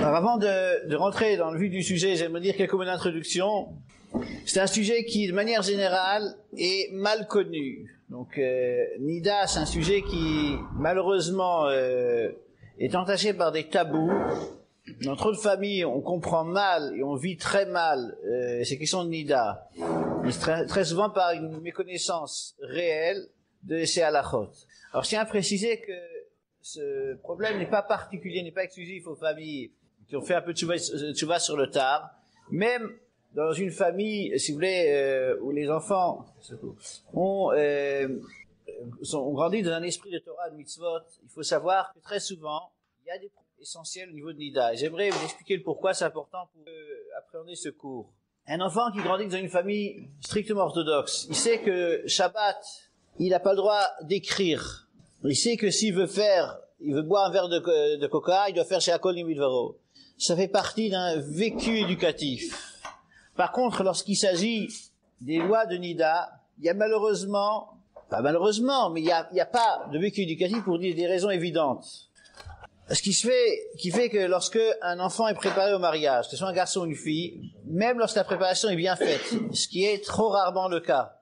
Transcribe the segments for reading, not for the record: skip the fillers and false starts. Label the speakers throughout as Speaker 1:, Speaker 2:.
Speaker 1: Alors avant de rentrer dans le vif du sujet, j'aimerais dire quelques mots d'introduction. C'est un sujet qui, de manière générale, est mal connu. Donc, Nida, c'est un sujet qui, malheureusement, est entaché par des tabous. Dans trop de familles, on comprend mal et on vit très mal ces questions de Nida. Très souvent par une méconnaissance réelle de ces halachot. Alors, je tiens à préciser que ce problème n'est pas particulier, n'est pas exclusif aux familles qui ont fait un peu de tchouva sur le tard. Même dans une famille, si vous voulez, où les enfants ont grandi dans un esprit de Torah, de mitzvot, il faut savoir que très souvent, il y a des problèmes essentiels au niveau de Nida. Et j'aimerais vous expliquer le pourquoi c'est important pour appréhender ce cours. Un enfant qui grandit dans une famille strictement orthodoxe, il sait que Shabbat, il n'a pas le droit d'écrire. Il sait que s'il veut boire un verre de coca, il doit faire chez Akol Nimidvaro. Ça fait partie d'un vécu éducatif. Par contre, lorsqu'il s'agit des lois de Nida, il y a mais il y a pas de vécu éducatif pour dire des raisons évidentes. Ce qui fait que lorsque un enfant est préparé au mariage, que ce soit un garçon ou une fille, même lorsque la préparation est bien faite, ce qui est trop rarement le cas.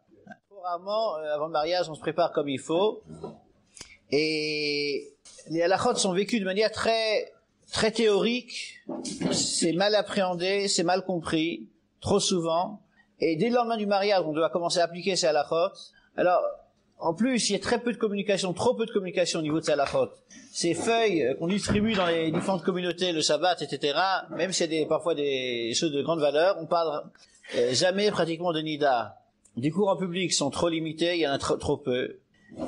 Speaker 1: Trop rarement, avant le mariage, on se prépare comme il faut. Et les halachot sont vécus de manière très, très théorique. C'est mal appréhendé, c'est mal compris, trop souvent. Et dès le lendemain du mariage, on doit commencer à appliquer ces halachot. Alors, en plus, il y a trop peu de communication au niveau de ces halachot. Ces feuilles qu'on distribue dans les différentes communautés, le Shabbat, etc., même s'il y a parfois des choses de grande valeur, on parle jamais pratiquement de Nida. Les cours en public sont trop limités, il y en a trop peu.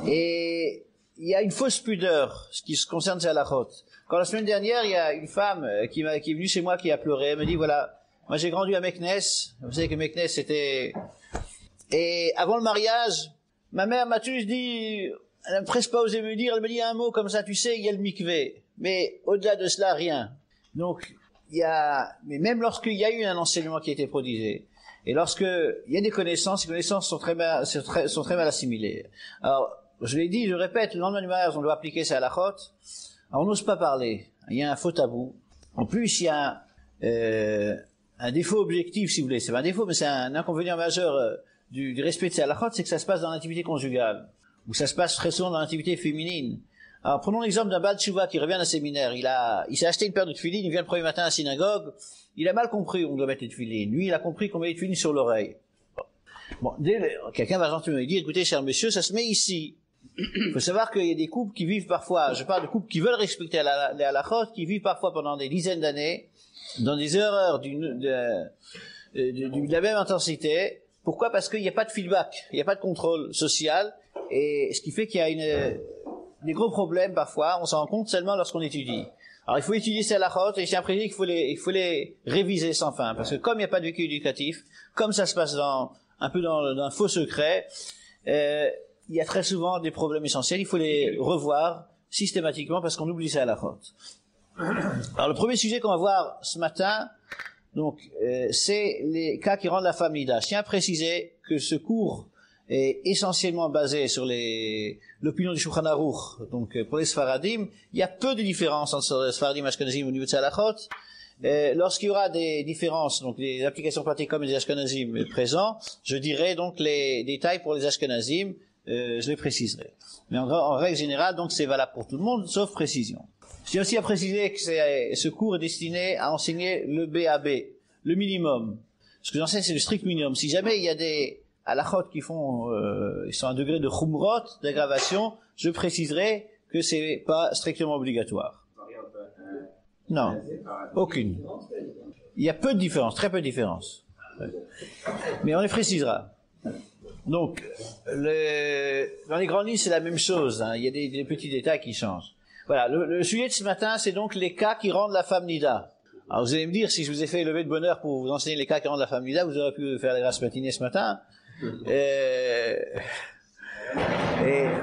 Speaker 1: Et il y a une fausse pudeur, ce qui se concerne ces halachot. Quand la semaine dernière, il y a une femme qui est venue chez moi, qui a pleuré, elle me dit, voilà, moi j'ai grandi à Meknes, vous savez que Meknes c'était... Et avant le mariage, ma mère m'a toujours dit, elle n'a presque pas osé me dire, elle me dit un mot comme ça, tu sais, il y a le mikvé. Mais au-delà de cela, rien. Donc, mais même lorsqu'il y a eu un enseignement qui a été prodigé, et lorsqu'il y a des connaissances, ces connaissances sont très mal assimilées. Alors, je l'ai dit, je répète, le lendemain du mariage, on doit appliquer ça à la chôte. Alors, on n'ose pas parler. Il y a un faux tabou. En plus, il y a un défaut objectif, si vous voulez. C'est pas un défaut, mais c'est un inconvénient majeur du respect de ces halachot, c'est que ça se passe dans l'intimité conjugale, ou ça se passe très souvent dans l'intimité féminine. Alors, prenons l'exemple d'un Baal Tshuva qui revient d'un séminaire. Il s'est acheté une paire de tefilines, il vient le premier matin à la synagogue, il a mal compris où on doit mettre les tefilines. Lui, il a compris qu'on met les tefilines sur l'oreille. Bon, quelqu'un va gentiment lui dire, écoutez, cher monsieur, ça se met ici. Il faut savoir qu'il y a des couples qui vivent parfois, je parle de couples qui veulent respecter les halachot, qui vivent parfois pendant des dizaines d'années, dans des erreurs de la même intensité. Pourquoi? Parce qu'il n'y a pas de feedback, il n'y a pas de contrôle social, et ce qui fait qu'il y a des gros problèmes parfois, on s'en rend compte seulement lorsqu'on étudie. Alors il faut étudier ces halachot, et j'ai appris qu'il faut les réviser sans fin, parce que comme il n'y a pas de vécu éducatif, comme ça se passe un peu dans un faux secret, il y a très souvent des problèmes essentiels, il faut les revoir systématiquement parce qu'on oublie ces halachot. Alors le premier sujet qu'on va voir ce matin, donc, c'est les cas qui rendent la femme Nida. Je tiens à préciser que ce cours est essentiellement basé sur l'opinion du Shulchan Aruch. Donc, pour les Sfaradim, il y a peu de différences entre les Sfaradim et Ashkenazim au niveau de ces halachot. Lorsqu'il y aura des différences, donc des applications pratiques comme les Ashkenazim présents, je dirai donc les détails pour les Ashkenazim, je les préciserai. Mais en règle générale, donc c'est valable pour tout le monde, sauf précision. Je tiens aussi à préciser que ce cours est destiné à enseigner le BAB, le minimum. Ce que j'enseigne, c'est le strict minimum. Si jamais il y a des halachot qui ils sont à un degré de chumrot, d'aggravation, je préciserai que c'est pas strictement obligatoire. Non, aucune. Il y a peu de différence, très peu de différence. Mais on les précisera. Donc, dans les grandes lignes, c'est la même chose, hein. Il y a des petits détails qui changent. Voilà, le sujet de ce matin, c'est donc les cas qui rendent la femme Nida. Alors vous allez me dire, si je vous ai fait lever de bonheur pour vous enseigner les cas qui rendent la femme Nida, vous aurez pu faire les grasses matinées ce matin.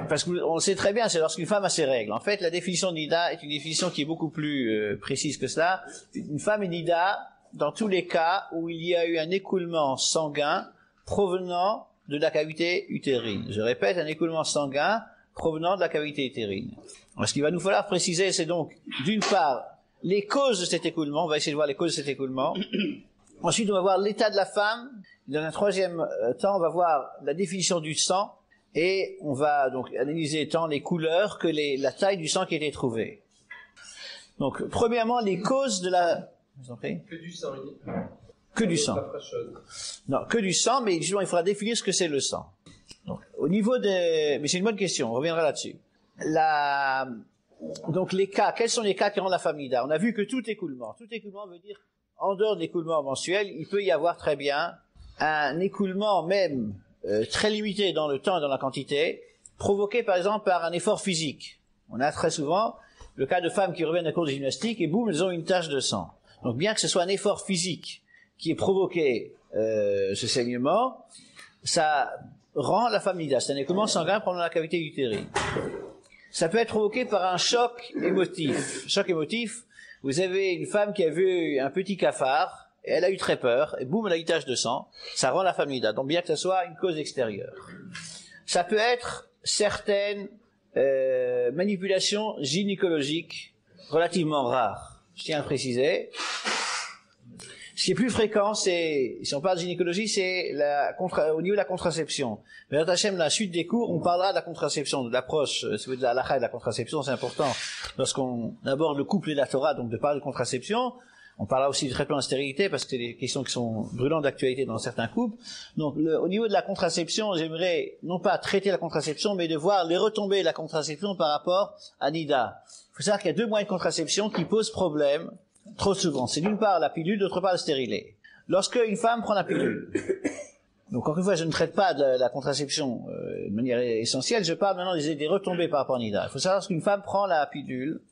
Speaker 1: Parce qu'on le sait très bien, c'est lorsqu'une femme a ses règles. En fait, la définition de Nida est une définition qui est beaucoup plus précise que cela. Une femme est Nida dans tous les cas où il y a eu un écoulement sanguin provenant de la cavité utérine. Je répète, un écoulement sanguin provenant de la cavité utérine. Alors, ce qu'il va nous falloir préciser, c'est donc, d'une part, les causes de cet écoulement. On va essayer de voir les causes de cet écoulement. Ensuite, on va voir l'état de la femme. Dans un troisième temps, on va voir la définition du sang. Et on va donc analyser tant les couleurs que la taille du sang qui a été trouvé. Donc, premièrement, les causes de la... Je vous en prie.
Speaker 2: Que du sang.
Speaker 1: Que du sang. Non, que du sang, mais justement, il faudra définir ce que c'est le sang. Donc, au niveau des... Mais c'est une bonne question, on reviendra là-dessus. Donc, les cas, quels sont les cas qui rendent la femme nida? On a vu que tout écoulement veut dire, en dehors de l'écoulement mensuel, il peut y avoir très bien un écoulement même très limité dans le temps et dans la quantité, provoqué par exemple par un effort physique. On a très souvent le cas de femmes qui reviennent d'un cours de gymnastique et boum, elles ont une tache de sang. Donc, bien que ce soit un effort physique qui ait provoqué ce saignement, ça rend la femme nida. C'est un écoulement sanguin pendant la cavité utérine. Ça peut être provoqué par un choc émotif. Choc émotif, vous avez une femme qui a vu un petit cafard, et elle a eu très peur, et boum, elle a une tache de sang, ça rend la femme nida. Donc bien que ce soit une cause extérieure. Ça peut être certaines manipulations gynécologiques relativement rares. Je tiens à préciser. Ce qui est plus fréquent, c'est, si on parle de gynécologie, c'est au niveau de la contraception. Mais dans la suite des cours, on parlera de la contraception, de l'approche, de la halakha et de la contraception, c'est important. Lorsqu'on aborde le couple et la Torah, donc de parler de contraception, on parlera aussi du traitement de stérilité, parce que c'est des questions qui sont brûlantes d'actualité dans certains couples. Donc, au niveau de la contraception, j'aimerais non pas traiter la contraception, mais de voir les retombées de la contraception par rapport à Nida. Il faut savoir qu'il y a deux moyens de contraception qui posent problème trop souvent. C'est d'une part la pilule, d'autre part le stérilet. Lorsque une femme prend la pilule, donc encore une fois, je ne traite pas de la contraception de manière essentielle, je parle maintenant des retombées par rapport à Nida. Il faut savoir qu'une femme prend la pilule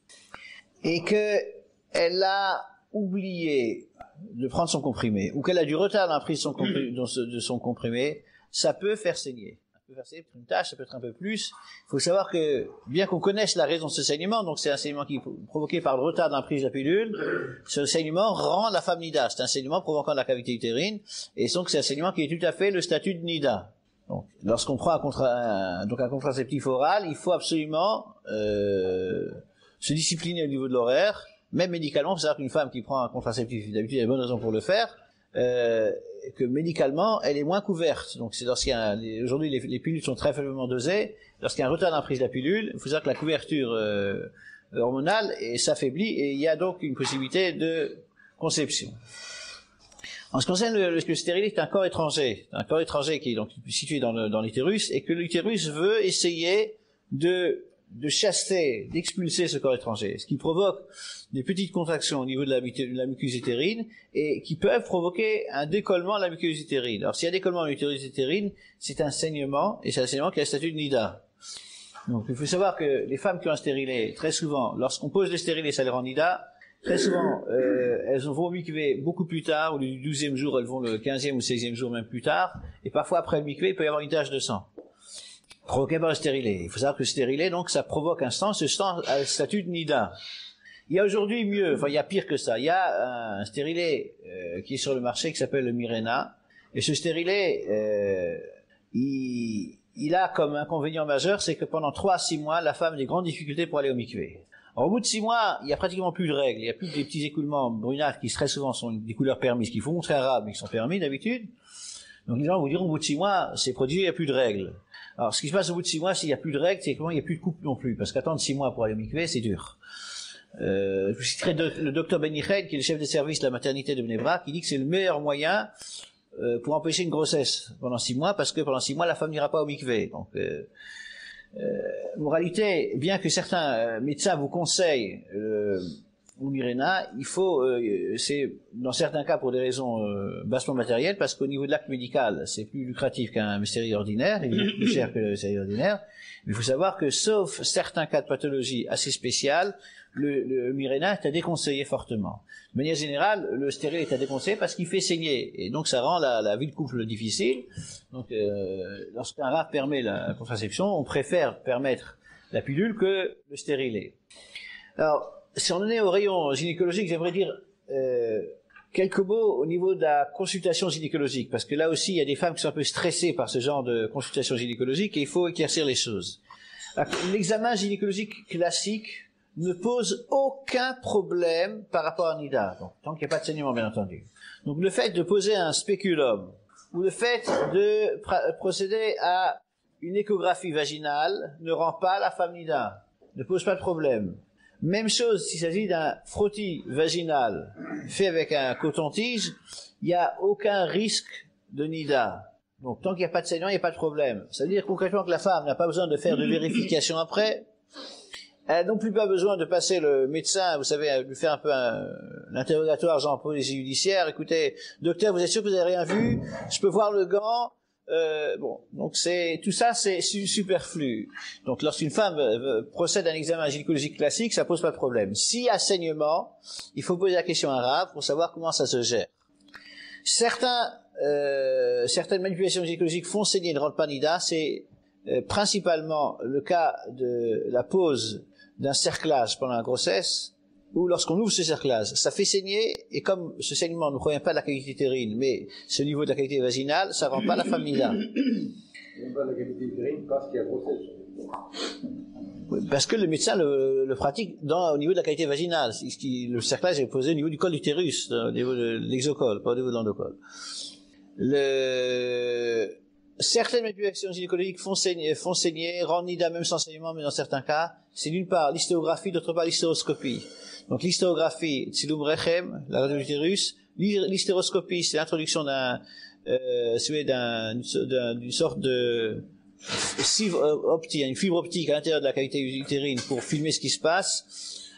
Speaker 1: et qu'elle a oublié de prendre son comprimé, ou qu'elle a du retard dans la prise de son comprimé, ça peut faire saigner. Ça peut faire saigner, peut-être une tache, ça peut être un peu plus. Il faut savoir que, bien qu'on connaisse la raison de ce saignement, donc c'est un saignement qui est provoqué par le retard dans la prise de la pilule, ce saignement rend la femme nida. C'est un saignement provoquant de la cavité utérine, et donc c'est un saignement qui est tout à fait le statut de nida. Donc, lorsqu'on prend un contraceptif oral, il faut absolument se discipliner au niveau de l'horaire. Même médicalement, il faut savoir qu'une femme qui prend un contraceptif, d'habitude, il y a de bonnes raisons pour le faire, que médicalement, elle est moins couverte. Donc, c'est aujourd'hui, les pilules sont très faiblement dosées. Lorsqu'il y a un retard dans la prise de la pilule, il faut savoir que la couverture hormonale s'affaiblit et il y a donc une possibilité de conception. En ce qui concerne le stérilet, c'est un corps étranger. Un corps étranger qui est donc situé dans l'utérus et que l'utérus veut essayer de chasser, d'expulser ce corps étranger, ce qui provoque des petites contractions au niveau de la muqueuse utérine et qui peuvent provoquer un décollement de la muqueuse utérine. Alors s'il y a décollement de la muqueuse utérine, c'est un saignement et c'est un saignement qui a le statut de nida. Donc il faut savoir que les femmes qui ont un stérilet, très souvent, lorsqu'on pose le stérilet, ça les rend nida. Très souvent, elles vont au mikvé beaucoup plus tard, au lieu du 12e jour, elles vont le 15e ou 16e jour même plus tard, et parfois après le mikvé, il peut y avoir une tache de sang provoqué par le stérilet. Il faut savoir que le stérilet, donc, ça provoque un sang. Ce sang a le statut de nida. Il y a aujourd'hui mieux, enfin, il y a pire que ça. Il y a un stérilet qui est sur le marché qui s'appelle le Mirena. Et ce stérilet, il a comme inconvénient majeur, c'est que pendant 3 à 6 mois, la femme a des grandes difficultés pour aller au mikvé. Alors, au bout de 6 mois, il y a pratiquement plus de règles. Il y a plus des petits écoulements brunâtres qui très souvent sont des couleurs permises, qui font très rares, mais qui sont permis d'habitude. Donc, les gens vous diront, au bout de 6 mois, c'est prodigieux, il n'y a plus de règles. Alors, ce qui se passe au bout de 6 mois, s'il n'y a plus de règles, c'est qu'il n'y a plus de couple non plus. Parce qu'attendre 6 mois pour aller au mikvé, c'est dur. Je vous citerai le docteur Beniched, qui est le chef de service de la maternité de Bnei Brak, qui dit que c'est le meilleur moyen pour empêcher une grossesse pendant 6 mois, parce que pendant 6 mois, la femme n'ira pas au mikvé. Donc, moralité, bien que certains médecins vous conseillent au Mirena, il faut, c'est dans certains cas pour des raisons bassement matérielles, parce qu'au niveau de l'acte médical, c'est plus lucratif qu'un stérilet ordinaire, il est plus cher que le stérilet ordinaire. Mais il faut savoir que, sauf certains cas de pathologie assez spéciales, le Mirena est à déconseiller fortement. De manière générale, le stérilet est à déconseiller parce qu'il fait saigner, et donc ça rend la vie de couple difficile. Donc, lorsqu'un RAF permet la contraception, on préfère permettre la pilule que le stérilet. Alors, si on en est au rayon gynécologique, j'aimerais dire quelques mots au niveau de la consultation gynécologique, parce que là aussi, il y a des femmes qui sont un peu stressées par ce genre de consultation gynécologique et il faut éclaircir les choses. L'examen gynécologique classique ne pose aucun problème par rapport à Nida. Donc, tant qu'il n'y a pas de saignement, bien entendu. Donc, le fait de poser un spéculum, ou le fait de procéder à une échographie vaginale, ne rend pas la femme Nida. Ne pose pas de problème. Même chose s'il s'agit d'un frottis vaginal fait avec un coton-tige, il n'y a aucun risque de Nida. Donc, tant qu'il n'y a pas de saignement, il n'y a pas de problème. Ça veut dire concrètement que la femme n'a pas besoin de faire de vérification après. Elle n'a non plus pas besoin de passer le médecin, vous savez, lui faire un peu l'interrogatoire, genre police judiciaire. Écoutez, docteur, vous êtes sûr que vous n'avez rien vu? Je peux voir le gant? Bon, donc tout ça, c'est superflu. Donc, lorsqu'une femme procède à un examen gynécologique classique, ça pose pas de problème. S'il y a saignement, il faut poser la question à un rave pour savoir comment ça se gère. Certaines manipulations gynécologiques font saigner et ne rendent pas Nida. C'est principalement le cas de la pose d'un cerclage pendant la grossesse, ou lorsqu'on ouvre ce cerclage, ça fait saigner, et comme ce saignement ne provient pas de la cavité utérine, mais c'est au niveau de la cavité vaginale, ça rend pas la femme Nida.
Speaker 2: Même pas de la cavité utérine parce qu'il y a grossesse.
Speaker 1: Parce que le médecin le pratique au niveau de la cavité vaginale. Le cerclage est posé au niveau du col d'utérus, au niveau de l'exocole, pas au niveau de l'endocole. Certaines manipulations gynécologiques font saigner, rendent Nida même sans saignement, mais dans certains cas, c'est d'une part l'hystérographie, d'autre part l'hystéroscopie. Donc l'hystérographie, tzilum rechem, la radio de l'utérus. L'hystéroscopie, c'est l'introduction d'une sorte de une fibre optique à l'intérieur de la cavité utérine pour filmer ce qui se passe.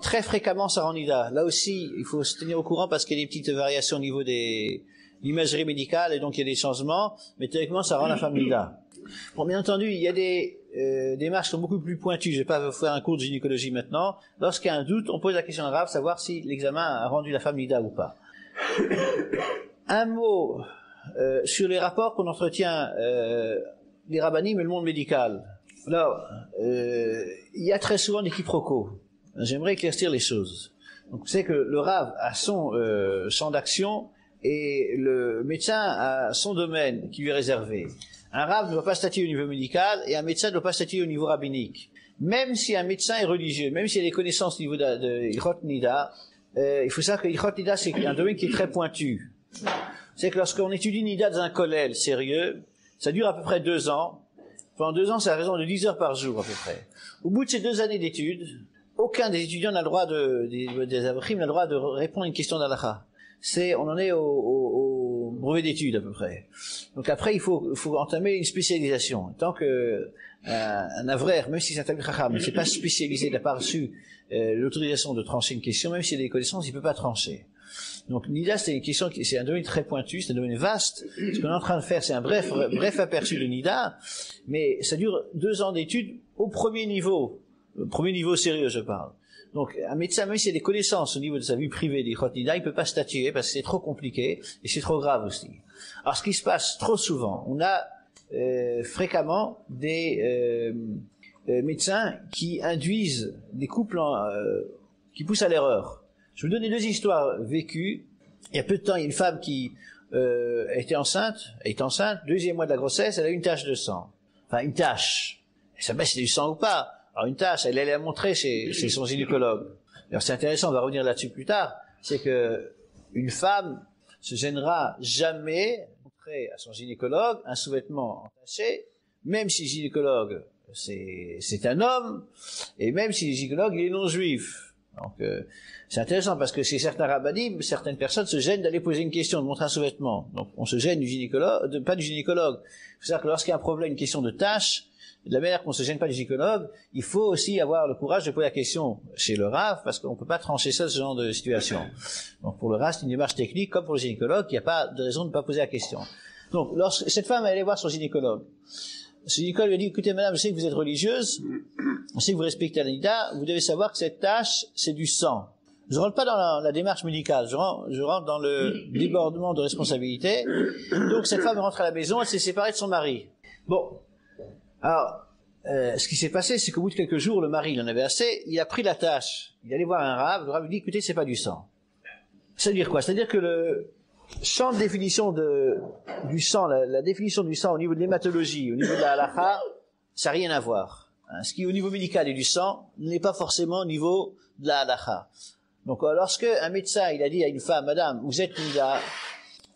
Speaker 1: Très fréquemment, ça rend Nida. Là aussi, il faut se tenir au courant parce qu'il y a des petites variations au niveau de l'imagerie médicale et donc il y a des changements, mais théoriquement, ça rend la femme Nida. Bon, bien entendu, il y a des démarches qui sont beaucoup plus pointues. Je vais pas faire un cours de gynécologie maintenant. Lorsqu'il y a un doute, on pose la question grave, savoir si l'examen a rendu la femme Nida ou pas. Un mot sur les rapports qu'on entretient les rabbinim et le monde médical. Alors, il y a très souvent des quiproquos. J'aimerais éclaircir les choses. Donc, c'est que le rav a son champ d'action et le médecin a son domaine qui lui est réservé. Un rav ne doit pas statuer au niveau médical et un médecin ne doit pas statuer au niveau rabbinique. Même si un médecin est religieux, même s'il a des connaissances au niveau de Ilchot Nida, il faut savoir que Ilchot Nida, c'est un domaine qui est très pointu. C'est que lorsqu'on étudie Nida dans un kollel sérieux, ça dure à peu près 2 ans. Pendant 2 ans, c'est à raison de 10 heures par jour, à peu près. Au bout de ces 2 années d'études, aucun des étudiants n'a le droit des avachim n'a le droit de répondre à une question d'halakha. On en est au brevet d'études, à peu près. Donc après, il faut entamer une spécialisation. Tant que un avraire, même si c'est un talmid chacham, ne s'est pas spécialisé, n'a pas reçu l'autorisation de trancher une question, même s'il a des connaissances, il peut pas trancher. Donc Nida, c'est un domaine très pointu, c'est un domaine vaste. Ce qu'on est en train de faire, c'est un bref aperçu de Nida, mais ça dure 2 ans d'études au premier niveau sérieux, je parle. Donc un médecin, même s'il a des connaissances au niveau de sa vie privée d'Ilchot Nida, il peut pas statuer parce que c'est trop compliqué et c'est trop grave aussi. Alors ce qui se passe trop souvent, on a fréquemment des médecins qui induisent des couples qui poussent à l'erreur. Je vais vous donner 2 histoires vécues. Il y a peu de temps, il y a une femme qui est enceinte, 2e mois de la grossesse, elle a eu une tache de sang. Enfin, une tache. Elle savait si c'était du sang ou pas. Alors, une tache, elle allait la montrer chez son gynécologue. Alors, c'est intéressant, on va revenir là-dessus plus tard, c'est que une femme se gênera jamais de montrer à son gynécologue un sous-vêtement entaché, même si le gynécologue, c'est un homme, et même si le gynécologue, il est non-juif. Donc, c'est intéressant parce que chez certains rabbinim, certaines personnes se gênent d'aller poser une question, de montrer un sous-vêtement. Donc, on se gêne pas du gynécologue. Il faut savoir que lorsqu'il y a un problème, une question de tâche, de la manière qu'on se gêne pas du gynécologue, il faut aussi avoir le courage de poser la question chez le rav, parce qu'on peut pas trancher ça, ce genre de situation. Donc, pour le rav, c'est une démarche technique, comme pour le gynécologue, il n'y a pas de raison de ne pas poser la question. Donc, lorsque cette femme allait voir son gynécologue, ce gynécologue lui a dit, écoutez, madame, je sais que vous êtes religieuse, je sais que vous respectez la Nida, vous devez savoir que cette tache, c'est du sang. Je rentre pas dans la démarche médicale, je rentre dans le débordement de responsabilité. Donc, cette femme rentre à la maison, elle s'est séparée de son mari. Bon. Alors, ce qui s'est passé, c'est qu'au bout de quelques jours, le mari, il en avait assez, il a pris la tâche. Il allait voir un rav, le rav lui dit, écoutez, c'est pas du sang. Ça veut dire quoi? C'est-à-dire que le champ de définition du sang, la définition du sang au niveau de l'hématologie, au niveau de la halakha, ça n'a rien à voir. Ce qui au niveau médical et du sang n'est pas forcément au niveau de la halakha. Donc lorsque un médecin il a dit à une femme, madame, vous êtes nida,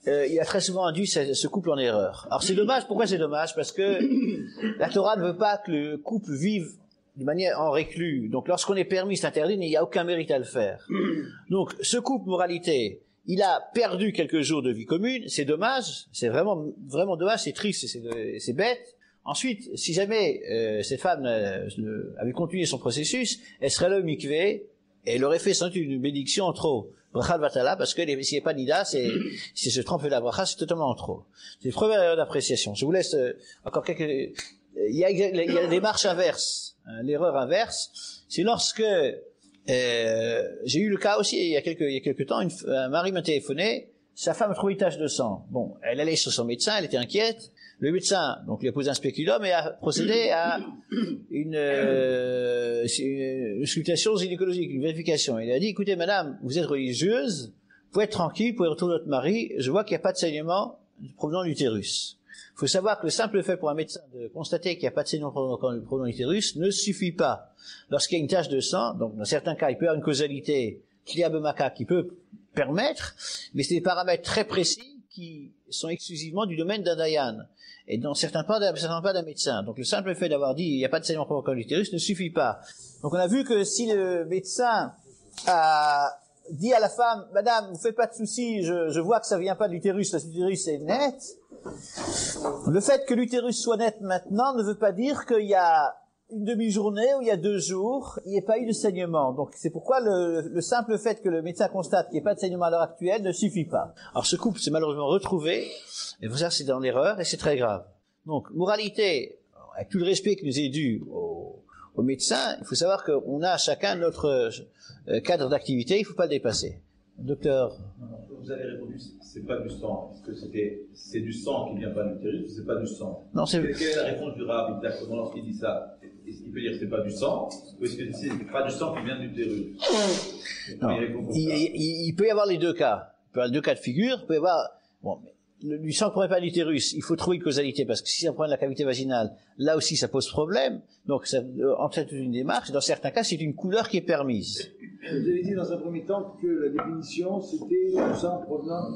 Speaker 1: il a très souvent induit ce couple en erreur. Alors c'est dommage, pourquoi c'est dommage? Parce que la Torah ne veut pas que le couple vive de manière en réclus. Donc lorsqu'on est permis, c'est interdit, mais il n'y a aucun mérite à le faire. Donc ce couple moralité, il a perdu quelques jours de vie commune, c'est dommage, c'est vraiment dommage, c'est triste, c'est bête. Ensuite, si jamais cette femme avait continué son processus, elle serait là au mikvé et elle aurait fait sans doute une bénédiction en trop. Bracha vatala, parce que s'il n'y a pas nida, si se trompe la bracha, c'est totalement en trop. C'est une première erreur d'appréciation. Je vous laisse encore quelques... Il y a la démarche inverse, hein, l'erreur inverse, c'est lorsque j'ai eu le cas aussi il y a quelques temps, un mari m'a téléphoné, sa femme a trouvé une tache de sang. Bon, elle allait sur son médecin, elle était inquiète. Le médecin, donc, lui a posé un spéculum et a procédé à une auscultation gynécologique, une vérification. Il a dit, écoutez, madame, vous êtes religieuse, vous pouvez être tranquille, vous pouvez retrouver votre mari, je vois qu'il n'y a pas de saignement provenant de l'utérus. Il faut savoir que le simple fait pour un médecin de constater qu'il n'y a pas de saignement provenant de l'utérus ne suffit pas. Lorsqu'il y a une tache de sang, donc dans certains cas, il peut y avoir une causalité kliabemaka qui peut permettre, mais c'est des paramètres très précis qui sont exclusivement du domaine d'un dayan. Et dans certains pas d'un médecin. Donc le simple fait d'avoir dit il n'y a pas de saignement provenant de l'utérus ne suffit pas. Donc on a vu que si le médecin a dit à la femme, madame, vous faites pas de soucis, je vois que ça vient pas de l'utérus, l'utérus est net. Le fait que l'utérus soit net maintenant ne veut pas dire qu'il y a une demi-journée ou il y a 2 jours, il n'y a pas eu de saignement. Donc c'est pourquoi le simple fait que le médecin constate qu'il n'y a pas de saignement à l'heure actuelle ne suffit pas. Alors ce couple s'est malheureusement retrouvé, et pour ça c'est dans l'erreur et c'est très grave. Donc moralité, avec tout le respect qui nous est dû aux médecins, il faut savoir qu'on a chacun notre cadre d'activité, il ne faut pas le dépasser. Docteur.
Speaker 3: Vous avez répondu, c'est pas du sang. Est-ce que c'est du sang qui vient pas de l'utérus ou c'est pas du sang?
Speaker 1: Non,
Speaker 3: quelle est la réponse du Rav exactement lorsqu'il dit ça? Est-ce qu'il peut dire que c'est pas du sang ou est-ce que c'est pas du sang qui vient de l'utérus?
Speaker 1: Il peut y avoir les deux cas. Il peut y avoir 2 cas de figure. Il peut y avoir du sang qui ne provient pas de l'utérus. Il faut trouver une causalité parce que si ça provient de la cavité vaginale, là aussi ça pose problème. Donc ça entraîne toute une démarche. Dans certains cas, c'est une couleur qui est permise.
Speaker 2: Vous avez dit dans un premier temps que la définition c'était le sang provenant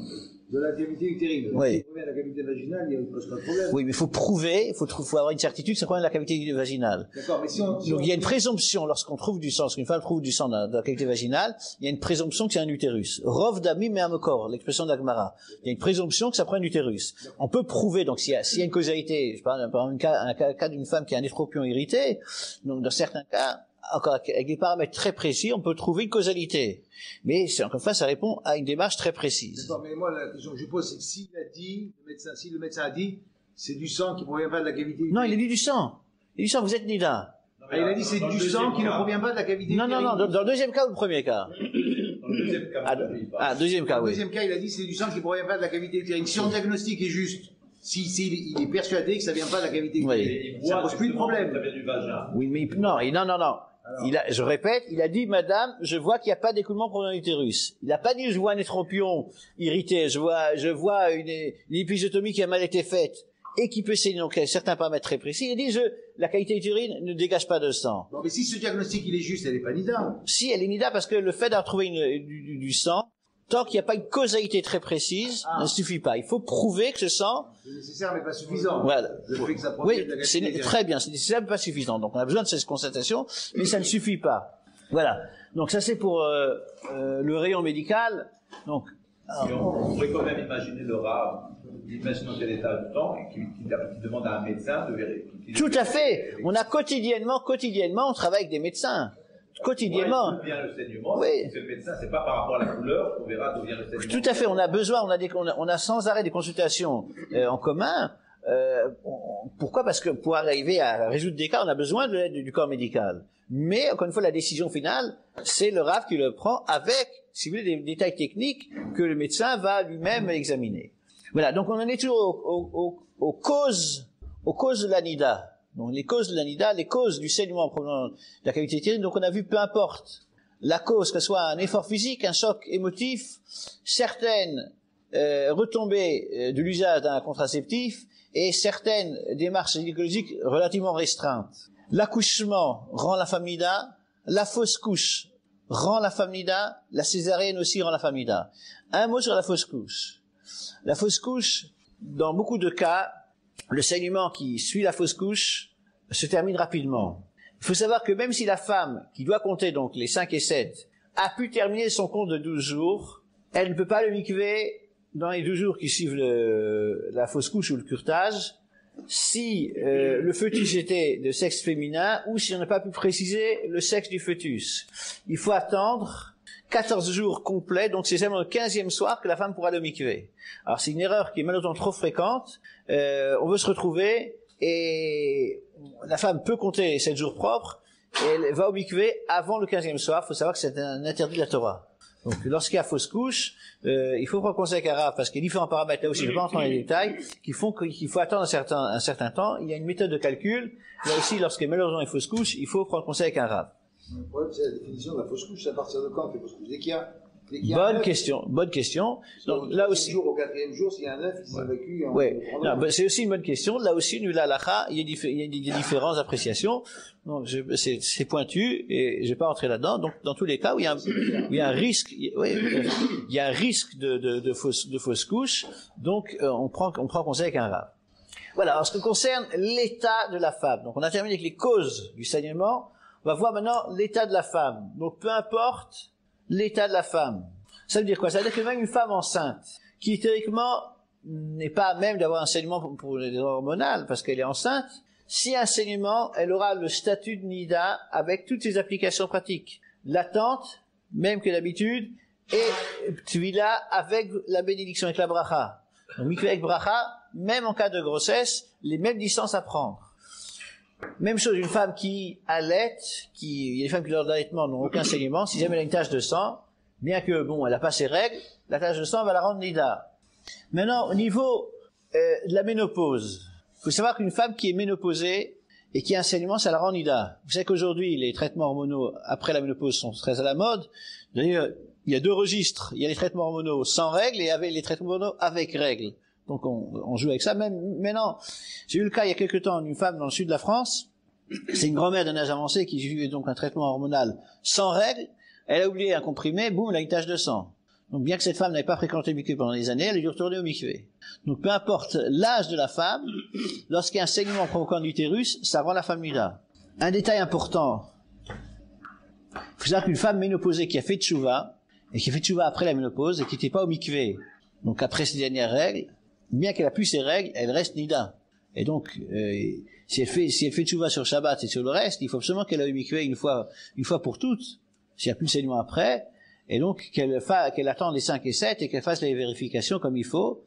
Speaker 2: de la cavité utérine.
Speaker 1: Oui.
Speaker 2: Si ça provient de la cavité vaginale, il n'y a pas de problème.
Speaker 1: Oui, mais il faut prouver, il faut avoir une certitude que ça provient de la cavité vaginale.
Speaker 2: D'accord, mais
Speaker 1: donc il y a une présomption lorsqu'on trouve du sang, lorsqu'une femme trouve du sang dans la cavité vaginale, il y a une présomption que c'est un utérus. Rov d'ami mais amokor, l'expression d'Agmara. Il y a une présomption que ça prend un utérus. On peut prouver, donc s'il y a une causalité, je parle par exemple un cas d'une femme qui a un étropion irrité, donc dans certains cas, encore avec des paramètres très précis, on peut trouver une causalité. Mais encore une fois, ça répond à une démarche très précise.
Speaker 2: D'accord, mais moi la question que je pose, c'est que si le médecin a dit, c'est du sang qui ne provient pas de la cavité utérine.
Speaker 1: Non, il a dit du sang. Il a dit du sang, vous êtes nida.
Speaker 2: Il a dit c'est du sang qui ne provient pas de la cavité utérine.
Speaker 1: Non, dans le deuxième cas ou le premier cas?
Speaker 3: Dans le deuxième cas.
Speaker 1: Deuxième cas, oui.
Speaker 2: Dans le deuxième cas, il a dit c'est du sang qui ne provient pas de la cavité utérine. Si son diagnostic est juste, il est persuadé que ça ne vient pas de la cavité utérine, ça ne pose plus de problème.
Speaker 3: Ça vient du vagin.
Speaker 1: Oui, mais non. Je répète, il a dit, madame, je vois qu'il n'y a pas d'écoulement provenant de l'utérus. Il n'a pas dit, je vois un étropion irrité, je vois une épisiotomie qui a mal été faite et qui peut saigner, donc certains paramètres très précis. Il a dit, la qualité utérine ne dégage pas de sang.
Speaker 2: Non, mais si ce diagnostic il est juste, elle n'est pas nida.
Speaker 1: Si, elle est nida parce que le fait d'avoir trouvé du sang, tant qu'il n'y a pas une causalité très précise, ne suffit pas. Il faut prouver que ce sang...
Speaker 2: C'est nécessaire, mais pas suffisant.
Speaker 1: Voilà.
Speaker 2: Le fait que ça provient de la
Speaker 1: c'est très bien, c'est nécessaire, mais pas suffisant. Donc on a besoin de cette constatation, mais ça ne suffit pas. Voilà. Donc ça c'est pour le rayon médical. Donc,
Speaker 3: on pourrait quand même imaginer le Rav, imaginons quel état du temps, qui demande à un médecin de vérifier.
Speaker 1: Tout à fait. On a quotidiennement, on travaille avec des médecins. Quotidiennement.
Speaker 3: D'où vient le saignement?
Speaker 1: Oui.
Speaker 3: C'est le médecin, c'est pas par rapport à la couleur qu'on verra d'où vient le saignement.
Speaker 1: Tout à fait. On a besoin, on a sans arrêt des consultations en commun. Pourquoi? Parce que pour arriver à résoudre des cas, on a besoin de l'aide du corps médical. Mais encore une fois, la décision finale, c'est le Rav qui le prend avec, si vous voulez, des détails techniques que le médecin va lui-même examiner. Voilà. Donc on en est toujours aux causes de la nida. Donc les causes de la nida, les causes du saignement provenant de la cavité utérine. Donc on a vu, peu importe la cause, que ce soit un effort physique, un choc émotif, certaines retombées de l'usage d'un contraceptif et certaines démarches gynécologiques relativement restreintes. l'accouchement rend la femme nida, la fausse couche rend la femme nida, la césarienne aussi rend la femme nida. Un mot sur la fausse couche. La fausse couche, dans beaucoup de cas, le saignement qui suit la fausse couche se termine rapidement. Il faut savoir que même si la femme, qui doit compter donc les 5 et 7, a pu terminer son compte de 12 jours, elle ne peut pas le mikvé dans les 12 jours qui suivent la fausse couche ou le curetage, si le fœtus était de sexe féminin ou si on n'a pas pu préciser le sexe du fœtus. Il faut attendre 14 jours complets, donc c'est seulement le 15e soir que la femme pourra le mikvé. Alors c'est une erreur qui est malheureusement trop fréquente. On veut se retrouver et la femme peut compter 7 jours propres et elle va au mikvé avant le 15e soir. Il faut savoir que c'est un interdit de la Torah. Donc lorsqu'il y a fausse couche, il faut prendre conseil avec un rav parce qu'il y a différents paramètres là aussi, je ne vais pas entrer dans les détails, qui font qu'il faut attendre un certain temps. Il y a une méthode de calcul. Là aussi, lorsqu'il y a malheureusement une fausse couche, il faut prendre conseil avec un rav.
Speaker 2: Le problème, c'est la définition de la fausse couche. C'est à partir de quand on fait fausse couche? Dès qu'il y a
Speaker 1: bonne question. Donc là aussi.
Speaker 2: Au 4e jour, s'il y a un œuf, il s'évacue.
Speaker 1: Ouais. C'est aussi une bonne question. Là aussi, nous, la halakha, il y a des différentes appréciations. Donc, c'est pointu et je vais pas rentrer là-dedans. Donc, dans tous les cas où il y a un risque, il y a un risque de fausse couche. Donc, on prend conseil avec un rav. Voilà. En ce qui concerne l'état de la femme. Donc, on a terminé avec les causes du saignement. On va voir maintenant l'état de la femme. Donc, peu importe l'état de la femme. Ça veut dire quoi? Ça veut dire que même une femme enceinte, qui théoriquement n'est pas à même d'avoir un saignement pour les hormonales, parce qu'elle est enceinte, si un saignement, elle aura le statut de nida avec toutes ses applications pratiques. L'attente, même que d'habitude, et tvila avec la bénédiction, avec la bracha. Donc, mikvé avec bracha, même en cas de grossesse, les mêmes distances à prendre. Même chose, une femme qui allaite, il y a des femmes qui lors d'allaitement n'ont aucun saignement, si jamais elle a une tache de sang, bien que, bon, elle n'a pas ses règles, la tache de sang va la rendre nida. Maintenant, au niveau de la ménopause, il faut savoir qu'une femme qui est ménopausée et qui a un saignement, ça la rend nida. Vous savez qu'aujourd'hui, les traitements hormonaux après la ménopause sont très à la mode. D'ailleurs, il y a 2 registres. Il y a les traitements hormonaux sans règles et les traitements hormonaux avec règles. Donc on joue avec ça. Même maintenant, j'ai eu le cas il y a quelque temps d'une femme dans le sud de la France. C'est une grand-mère d'un âge avancé qui suivait donc un traitement hormonal sans règles. Elle a oublié un comprimé, boum, elle a une tache de sang. Donc bien que cette femme n'avait pas fréquenté le mikvé pendant des années, elle est dû retourner au mikvé. Donc peu importe l'âge de la femme, lorsqu'il y a un saignement provoquant l'utérus, ça rend la femme nida. Un détail important. Il faut savoir qu'une femme ménopausée qui a fait tchouva, et qui a fait tchouva après la ménopause, et qui n'était pas au mikvé, donc après ses dernières règles, bien qu'elle a plus ses règles, elle reste nida. Et donc, si elle fait tchouva sur Shabbat et sur le reste, il faut absolument qu'elle ait eu mikvé une fois pour toutes, s'il n'y a plus de saignement après, et donc qu'elle attende les 5 et 7 et qu'elle fasse les vérifications comme il faut.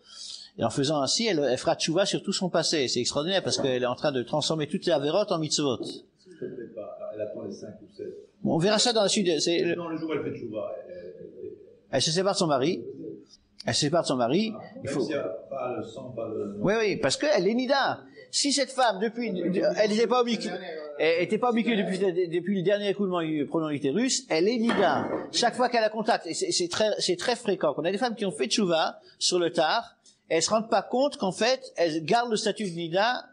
Speaker 1: Et en faisant ainsi, elle fera tchouva sur tout son passé. C'est extraordinaire parce qu'elle est en train de transformer toutes les avérotes en mitzvot.
Speaker 3: Elle attend les 5 ou 7.
Speaker 1: Bon, on verra ça dans la suite.
Speaker 3: Non, le jour où elle fait tchouva.
Speaker 1: Elle se sépare de son mari. Il faut.
Speaker 3: Pas le sang, pas le...
Speaker 1: Oui, parce qu'elle est nida. Si cette femme, elle n'était pas obligée, elle était pas obligée depuis le dernier écoulement prenant l'utérus, elle est nida. Chaque fois qu'elle a contact, et c'est très fréquent. On a des femmes qui ont fait tchouva sur le tard, et elles se rendent pas compte qu'en fait, elles gardent le statut de nida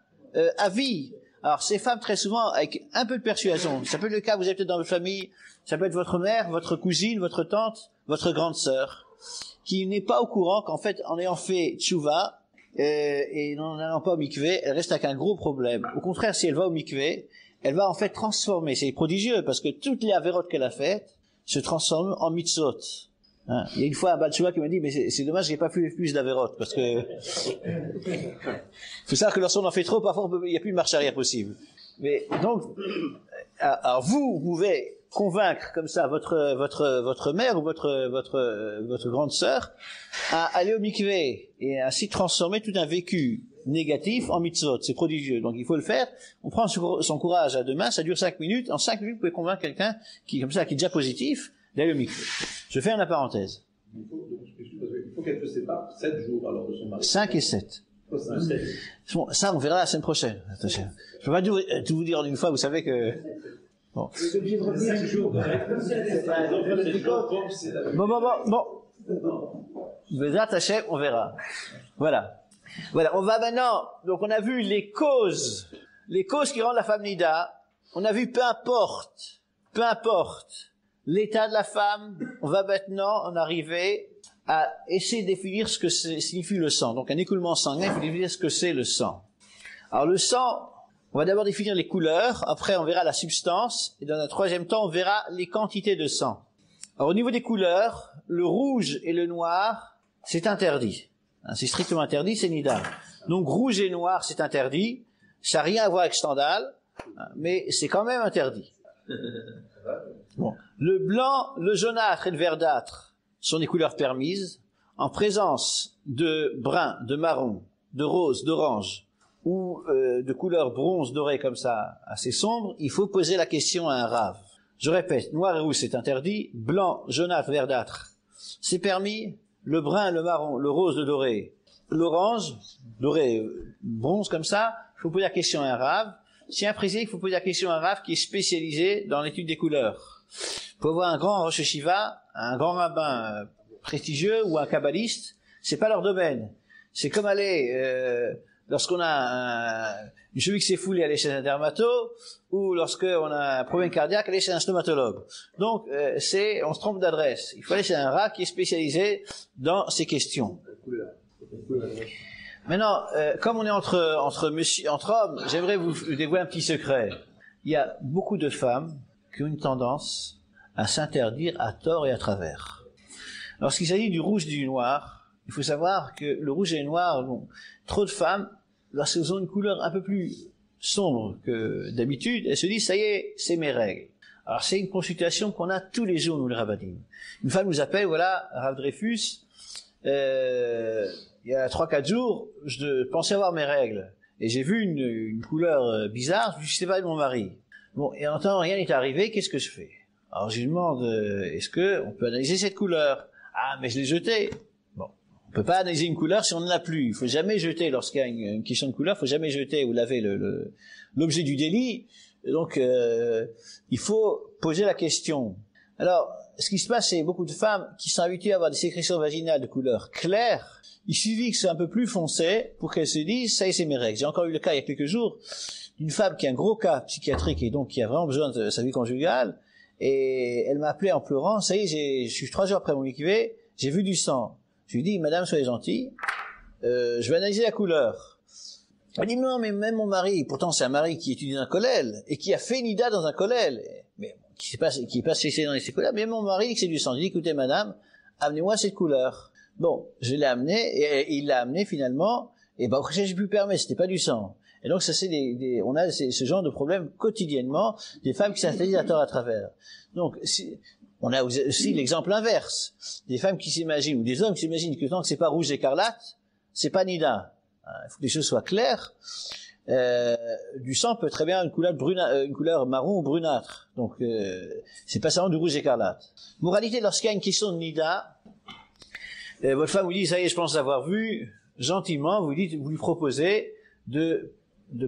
Speaker 1: à vie. Alors ces femmes, très souvent, avec un peu de persuasion, ça peut être le cas, vous êtes peut-être dans votre famille, ça peut être votre mère, votre cousine, votre tante, votre grande sœur, qui n'est pas au courant qu'en fait, en ayant fait tchouva, et n'en allant pas au mikvé, elle reste avec un gros problème. Au contraire, si elle va au mikvé, elle va en fait transformer. C'est prodigieux parce que toutes les avérotes qu'elle a faites se transforment en mitzvot. Hein. Il y a une fois un Baal Tshuva qui m'a dit, mais c'est dommage, j'ai pas fait plus d'avérotes parce que faut savoir que lorsqu'on en fait trop, parfois il n'y a plus de marche arrière possible. Mais donc, alors vous pouvez convaincre comme ça votre mère ou votre grande sœur à aller au mikvé et ainsi transformer tout un vécu négatif en mitzvot. C'est prodigieux. Donc il faut le faire. On prend son courage à deux mains. Ça dure 5 minutes. En 5 minutes, vous pouvez convaincre quelqu'un qui est déjà positif d'aller au mikvé. Je ferme la parenthèse.
Speaker 3: Il faut qu'elle se sépare 7 jours alors de son mari.
Speaker 1: 5 et 7. Bon, ça, on verra la semaine prochaine. Attention. Je peux pas tout vous dire en une fois. Vous savez que bon.
Speaker 3: 5 jours.
Speaker 1: Bon. Bezrat Hashem, on verra. Voilà, on va maintenant, donc on a vu les causes qui rendent la femme nida, on a vu, peu importe l'état de la femme, on va maintenant en arriver à essayer de définir ce que signifie le sang. Donc un écoulement sanguin, il faut définir ce que c'est le sang. Alors le sang, on va d'abord définir les couleurs, après on verra la substance, et dans un troisième temps on verra les quantités de sang. Alors au niveau des couleurs, le rouge et le noir, c'est interdit. C'est strictement interdit, c'est nida. Donc rouge et noir, c'est interdit. Ça n'a rien à voir avec Stendhal, mais c'est quand même interdit. Bon. Le blanc, le jaunâtre et le verdâtre sont des couleurs permises. En présence de brun, de marron, de rose, d'orange ou de couleur bronze doré comme ça, assez sombre, il faut poser la question à un rave. Je répète, noir et rouge c'est interdit, blanc, jaunâtre, verdâtre c'est permis, le brun, le marron, le rose, le doré, l'orange, doré, bronze comme ça, il faut poser la question à un rave. Si un précis, il faut poser la question à un rave qui est spécialisé dans l'étude des couleurs. Pour avoir un grand Rosh Hashiva, un grand rabbin prestigieux ou un kabbaliste, c'est pas leur domaine. C'est comme aller lorsqu'on a une cheville qui s'est foulée, aller chez un dermato, ou lorsqu'on a un problème cardiaque, aller chez un stomatologue. Donc on se trompe d'adresse. Il faut aller chez un rat qui est spécialisé dans ces questions. Maintenant, comme on est entre hommes, j'aimerais vous dévoiler un petit secret. Il y a beaucoup de femmes qui ont une tendance à s'interdire à tort et à travers. Lorsqu'il s'agit du rouge et du noir, il faut savoir que le rouge et le noir, bon, trop de femmes, lorsqu'elles ont une couleur un peu plus sombre que d'habitude, elles se disent, ça y est, c'est mes règles. Alors c'est une consultation qu'on a tous les jours, nous les rabbinim. Une femme nous appelle, voilà, Rav Dreyfus, il y a 3-4 jours, je pensais avoir mes règles. Et j'ai vu une couleur bizarre, je sais pas de mon mari. Bon, et en temps, rien n'est arrivé, qu'est-ce que je fais? Alors je lui demande, est-ce que on peut analyser cette couleur? Ah, mais je l'ai jetée. Bon, on peut pas analyser une couleur si on ne l'a plus. Il faut jamais jeter, lorsqu'il y a une question de couleur, il faut jamais jeter ou laver l'objet du délit. Donc, il faut poser la question. Alors, ce qui se passe, c'est beaucoup de femmes qui sont habituées à avoir des sécrétions vaginales de couleur claire. Il suffit que c'est un peu plus foncé pour qu'elles se disent, ça y est, c'est mes règles. J'ai encore eu le cas il y a quelques jours d'une femme qui a un gros cas psychiatrique et donc qui a vraiment besoin de sa vie conjugale. Et elle m'a appelé en pleurant, ça y est, je suis 3 jours après mon IQV, j'ai vu du sang. Je lui dis, madame, soyez gentille, je vais analyser la couleur. Elle dit, non, mais même mon mari, pourtant c'est un mari qui étudie dans un kollel, et qui a fait NIDA dans un kollel, mais qui est pas spécialisé dans les kollels, mais mon mari dit que c'est du sang. Je lui dis, écoutez madame, amenez-moi cette couleur. Bon, je l'ai amené, et il l'a amené finalement, et ben, j'ai pu permettre, c'était pas du sang. Et donc ça c'est on a ce genre de problème quotidiennement, des femmes qui s'interdisent à tort à travers. Donc on a aussi l'exemple inverse, des femmes qui s'imaginent ou des hommes qui s'imaginent que tant que c'est pas rouge écarlate, c'est pas nida. Il faut que les choses soient claires. Du sang peut très bien une couleur marron ou brunâtre. Donc c'est pas seulement du rouge écarlate. Moralité, lorsqu'il y a une question de nida, votre femme vous dit ça y est, je pense avoir vu, gentiment vous lui proposez de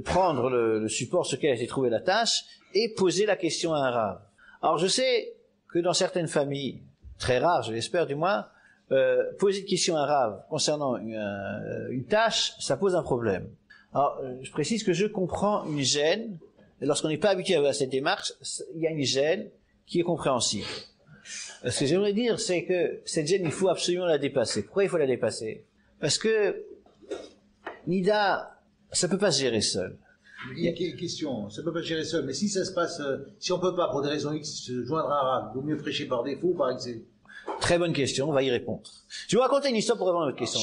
Speaker 1: prendre le support sur lequel a été trouvée la tâche et poser la question à un rave. Alors je sais que dans certaines familles, très rares je l'espère du moins, poser une question à un rave concernant une tâche, ça pose un problème. Alors je précise que je comprends une gêne, et lorsqu'on n'est pas habitué à cette démarche, il y a une gêne qui est compréhensible. Ce que j'aimerais dire, c'est que cette gêne, il faut absolument la dépasser. Pourquoi il faut la dépasser? Parce que Nida, ça peut pas se gérer seul.
Speaker 2: Il y a une question, ça peut pas se gérer seul, mais si ça se passe, si on peut pas, pour des raisons X, se joindre à un rave, vaut mieux prêcher par défaut ou par excès?
Speaker 1: Très bonne question, on va y répondre. Je vais vous raconter une histoire pour répondre à votre question.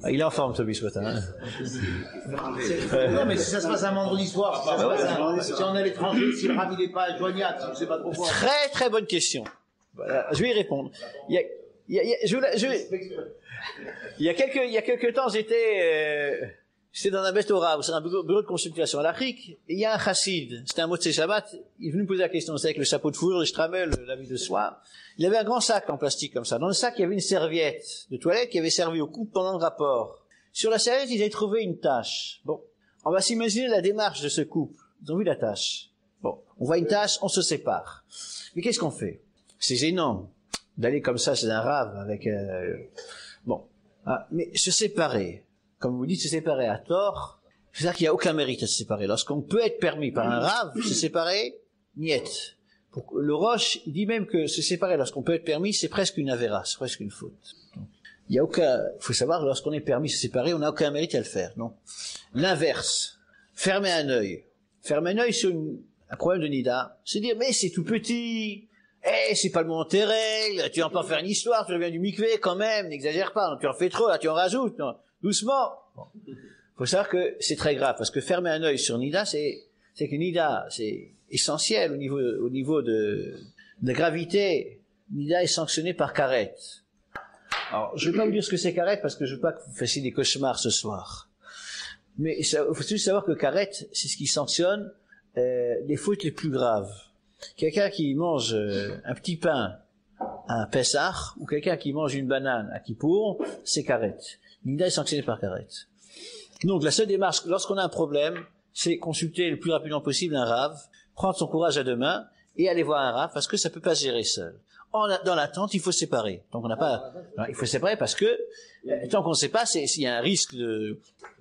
Speaker 1: Il est en forme, Toby, ce matin.
Speaker 2: Non, mais si ça se passe un vendredi soir, si on est à l'étranger, si le rave il est pas joignable, si je sais pas trop quoi.
Speaker 1: Très très bonne question. Voilà, je vais y répondre. Il y a quelques temps, j'étais dans un Bestora, c'est un bureau de consultation à l'Afrique, et il y a un chassid, c'était un mot de ses Shabbat, il est venu me poser la question, c'est avec le chapeau de fourrure, le stramel, l'habit de soie. Il avait un grand sac en plastique comme ça. Dans le sac, il y avait une serviette de toilette qui avait servi au couple pendant le rapport. Sur la serviette, ils avaient trouvé une tache. Bon, on va s'imaginer la démarche de ce couple. Ils ont vu la tache. Bon, on voit une tache, on se sépare. Mais qu'est-ce qu'on fait? C'est gênant d'aller comme ça chez un rave avec... Bon, mais se séparer, comme vous dites, se séparer à tort, C'est-à-dire qu'il n'y a aucun mérite à se séparer. Lorsqu'on peut être permis par un rave, se séparer, niet. Le Roche, il dit même que se séparer lorsqu'on peut être permis, c'est presque une avéra, c'est presque une faute. Donc, il faut savoir, lorsqu'on est permis de se séparer, on n'a aucun mérite à le faire, non. L'inverse. Fermer un œil. Fermer un œil sur un problème de nida, c'est dire, mais c'est tout petit, c'est pas le moment de tes règles, tu vas pas en faire une histoire, tu reviens du mikvé quand même, n'exagère pas, tu en fais trop, là tu en rajoutes, non, doucement. Bon. Faut savoir que c'est très grave, parce que fermer un œil sur nida, c'est que nida, c'est essentiel au niveau de gravité. Nida est sanctionné par karet. Alors, je vais pas vous dire ce que c'est karet, parce que je veux pas que vous fassiez des cauchemars ce soir. Mais il faut juste savoir que karet, c'est ce qui sanctionne les fautes les plus graves. Quelqu'un qui mange un petit pain à Pessah, ou quelqu'un qui mange une banane à Kippour, c'est karet. Nida est sanctionné par karet. Donc la seule démarche, lorsqu'on a un problème, c'est consulter le plus rapidement possible un rave, prendre son courage à deux mains et aller voir un rave, parce que ça peut pas se gérer seul. Dans l'attente, il faut se séparer. Donc on n'a pas, il faut se séparer parce que tant qu'on ne sait pas, s'il y a un risque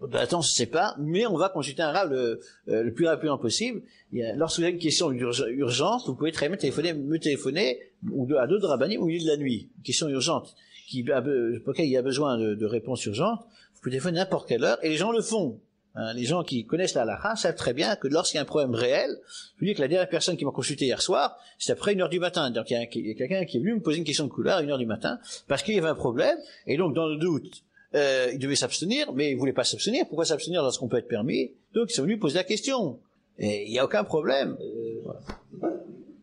Speaker 1: d'attente, on se sépare, mais on va consulter un rave le plus rapidement possible. Lorsque vous avez une question urgente, vous pouvez très bien me téléphoner ou à d'autres rabbinim au milieu de la nuit. Une question urgente pour laquelle il y a besoin de réponses urgentes. Vous pouvez téléphoner n'importe quelle heure et les gens le font. Les gens qui connaissent la halakha savent très bien que lorsqu'il y a un problème réel, je vous dis que la dernière personne qui m'a consulté hier soir, c'est après 1h du matin. Donc il y a quelqu'un qui est venu me poser une question de couleur à 1h du matin, parce qu'il y avait un problème, et donc dans le doute, il devait s'abstenir, mais il voulait pas s'abstenir. Pourquoi s'abstenir lorsqu'on peut être permis? Donc ils sont venus poser la question. Et il n'y a aucun problème.
Speaker 4: Voilà.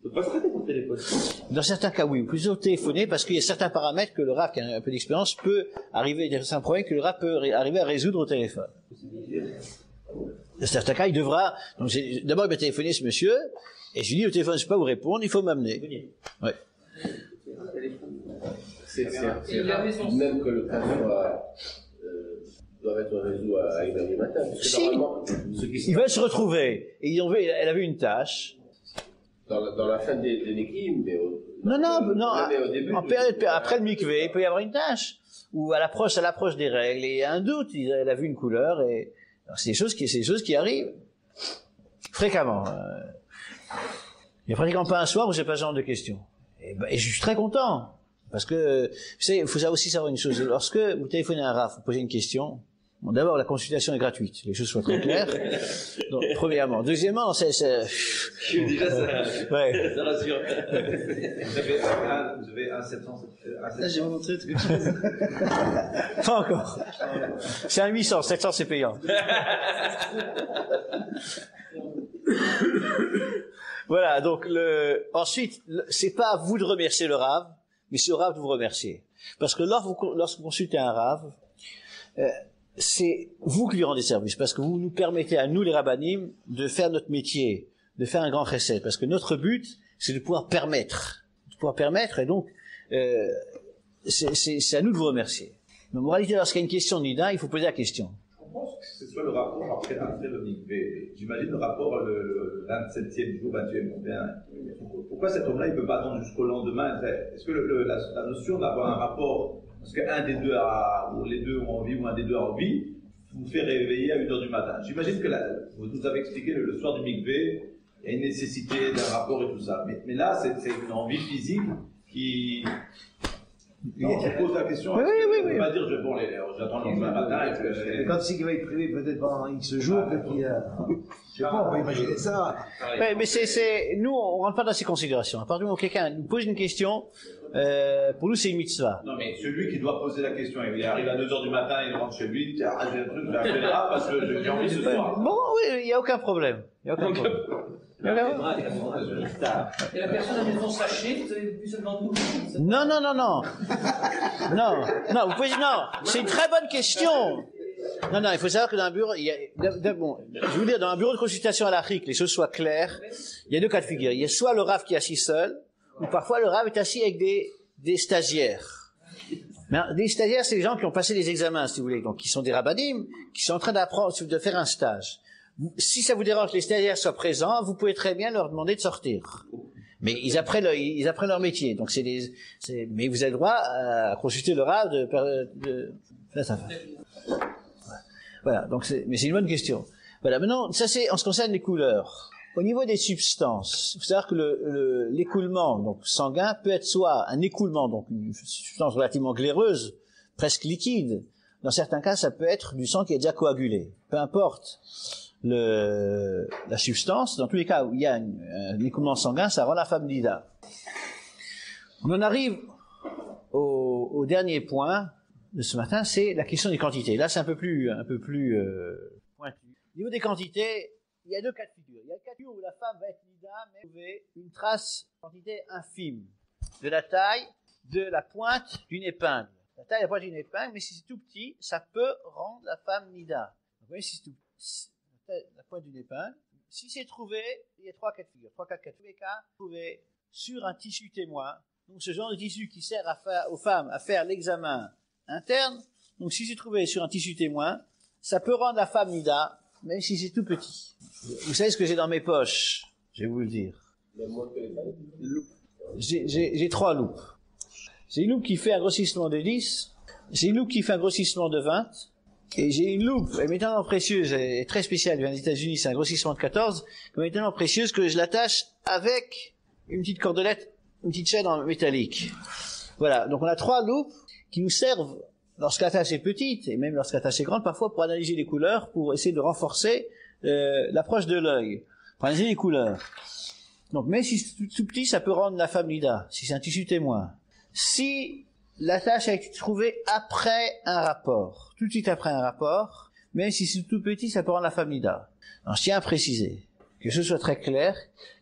Speaker 4: Ça peut pas se traiter par téléphone.
Speaker 1: Dans certains cas, oui. Plutôt téléphoner, parce qu'il y a certains paramètres que le RAF, qui a un peu d'expérience, peut arriver, c'est un problème que le RAF peut arriver à résoudre au téléphone. Dans certains cas, il devra, donc d'abord il m'a téléphoné ce monsieur, et je lui dis au téléphone, je ne peux pas vous répondre, il faut m'amener. Ouais.
Speaker 5: C'est même que le cas doit être résolu à 1h du matin.
Speaker 1: Si. Ils veulent se retrouver, et elle avait une tâche.
Speaker 5: Dans la fin des Nekim, mais
Speaker 1: au début, en période, après le mikvé, il peut y avoir une tâche, ou à l'approche des règles, et il y a un doute, elle a vu une couleur, et c'est des choses qui arrivent fréquemment. Il n'y a pratiquement pas un soir où j'ai pas ce genre de questions. Et je suis très content, parce que, vous savez, il faut aussi savoir une chose, lorsque vous téléphonez à un RAF, vous posez une question, bon, d'abord, la consultation est gratuite, les choses soient très claires. Donc, premièrement. Deuxièmement,
Speaker 4: Je suis déjà ça.
Speaker 1: Ouais.
Speaker 4: Ça rassure.
Speaker 3: Vous avez un 700.
Speaker 2: Là, j'ai montré quelque chose.
Speaker 1: Pas encore. C'est un 800, 700 c'est payant. Voilà, donc ensuite, c'est pas à vous de remercier le rave, mais c'est au rave de vous remercier. Parce que lorsque vous consultez un rave, c'est vous qui lui rendez service, parce que vous nous permettez à nous les rabbanim de faire notre métier, de faire un grand chesed, parce que notre but c'est de pouvoir permettre, et donc c'est à nous de vous remercier. Mais en moralité, lorsqu'il y a une question de nida, il faut poser la question.
Speaker 3: Je pense que ce soit le rapport après le mikvé. J'imagine le rapport le 27e jour, 28e combien. Pourquoi cet homme-là il peut pas attendre jusqu'au lendemain? Est-ce que la notion d'avoir un rapport, parce qu'un des deux ou les deux ont envie, ou un des deux a envie, vous fait réveiller à 1h du matin. J'imagine que vous nous avez expliqué le soir du mikvé, il y a une nécessité d'un rapport et tout ça. Mais là, c'est une envie physique qui... Non, on se pose la question,
Speaker 1: oui.
Speaker 3: On ne peut pas dire, j'attends le lendemain matin et puis...
Speaker 2: Quand c'est qu'il va être privé peut-être pendant X jours, puis je sais pas, on peut imaginer ça.
Speaker 1: Ouais, mais nous, on rentre pas dans ces considérations. À partir du moment où quelqu'un nous pose une question, pour nous, c'est une mitzvah.
Speaker 3: Non, mais celui qui doit poser la question, il arrive à 2h du matin, il rentre chez lui, il dit, ah, j'ai un truc, j'ai appelé là parce que j'ai envie ce soir.
Speaker 1: Bon, oui, il n'y a aucun problème.
Speaker 6: Et la personne a des dents sachées, vous avez vu ça devant vous?
Speaker 1: Non, vous pouvez dire, non, c'est une très bonne question. Non, il faut savoir que dans un bureau, je vais vous dire, dans un bureau de consultation à l'Afrique, les choses soient claires, il y a deux cas de figure. Il y a soit le RAF qui est assis seul, ou parfois le RAF est assis avec des stagiaires. Mais des stagiaires, c'est les gens qui ont passé des examens, si vous voulez, donc qui sont des rabbanim, qui sont en train d'apprendre, de faire un stage. Si ça vous dérange que les stagiaires soient présents, vous pouvez très bien leur demander de sortir. Mais ils apprennent leur métier. Donc mais vous avez le droit à consulter le RAV de faire ça. Voilà. Donc mais c'est une bonne question. Voilà, maintenant, ça c'est en ce qui concerne les couleurs. Au niveau des substances, il faut savoir que l'écoulement donc sanguin peut être soit un écoulement, donc une substance relativement glaireuse, presque liquide. Dans certains cas, ça peut être du sang qui est déjà coagulé. Peu importe la substance, dans tous les cas où il y a un écoulement sanguin, ça rend la femme nida. On en arrive au dernier point de ce matin, c'est la question des quantités. Là, c'est un peu plus pointu. Au niveau des quantités, il y a deux cas de figure. Il y a le cas de figure où la femme va être nida, mais trouver une trace quantité infime de la taille de la pointe d'une épingle. La taille de la pointe d'une épingle, mais si c'est tout petit, ça peut rendre la femme nida. Donc, vous voyez, si c'est tout petit, la pointe d'une épingle, si c'est trouvé, il y a trois cas de figure. Tous les cas, trouvé sur un tissu témoin. Donc, ce genre de tissu qui sert aux femmes à faire l'examen interne. Donc, si c'est trouvé sur un tissu témoin, ça peut rendre la femme nida, même si c'est tout petit. Vous savez ce que j'ai dans mes poches? Je vais vous le dire. J'ai 3 loupes. J'ai une loupe qui fait un grossissement de 10, j'ai une loupe qui fait un grossissement de 20, et j'ai une loupe, elle est tellement précieuse, elle est très spéciale, elle vient des États-Unis, c'est un grossissement de 14, elle est tellement précieuse que je l'attache avec une petite cordelette, une petite chaîne en métallique. Voilà, donc on a 3 loupes qui nous servent, lorsque la tâche est petite, et même lorsque la tâche est grande, parfois pour analyser les couleurs, pour essayer de renforcer l'approche de l'œil, pour analyser les couleurs. Donc même si c'est tout petit, ça peut rendre la femme nida, si c'est un tissu témoin. Si la tâche a été trouvée après un rapport, tout de suite après un rapport, même si c'est tout petit, ça peut rendre la femme nida. Alors, je tiens à préciser, que ce soit très clair,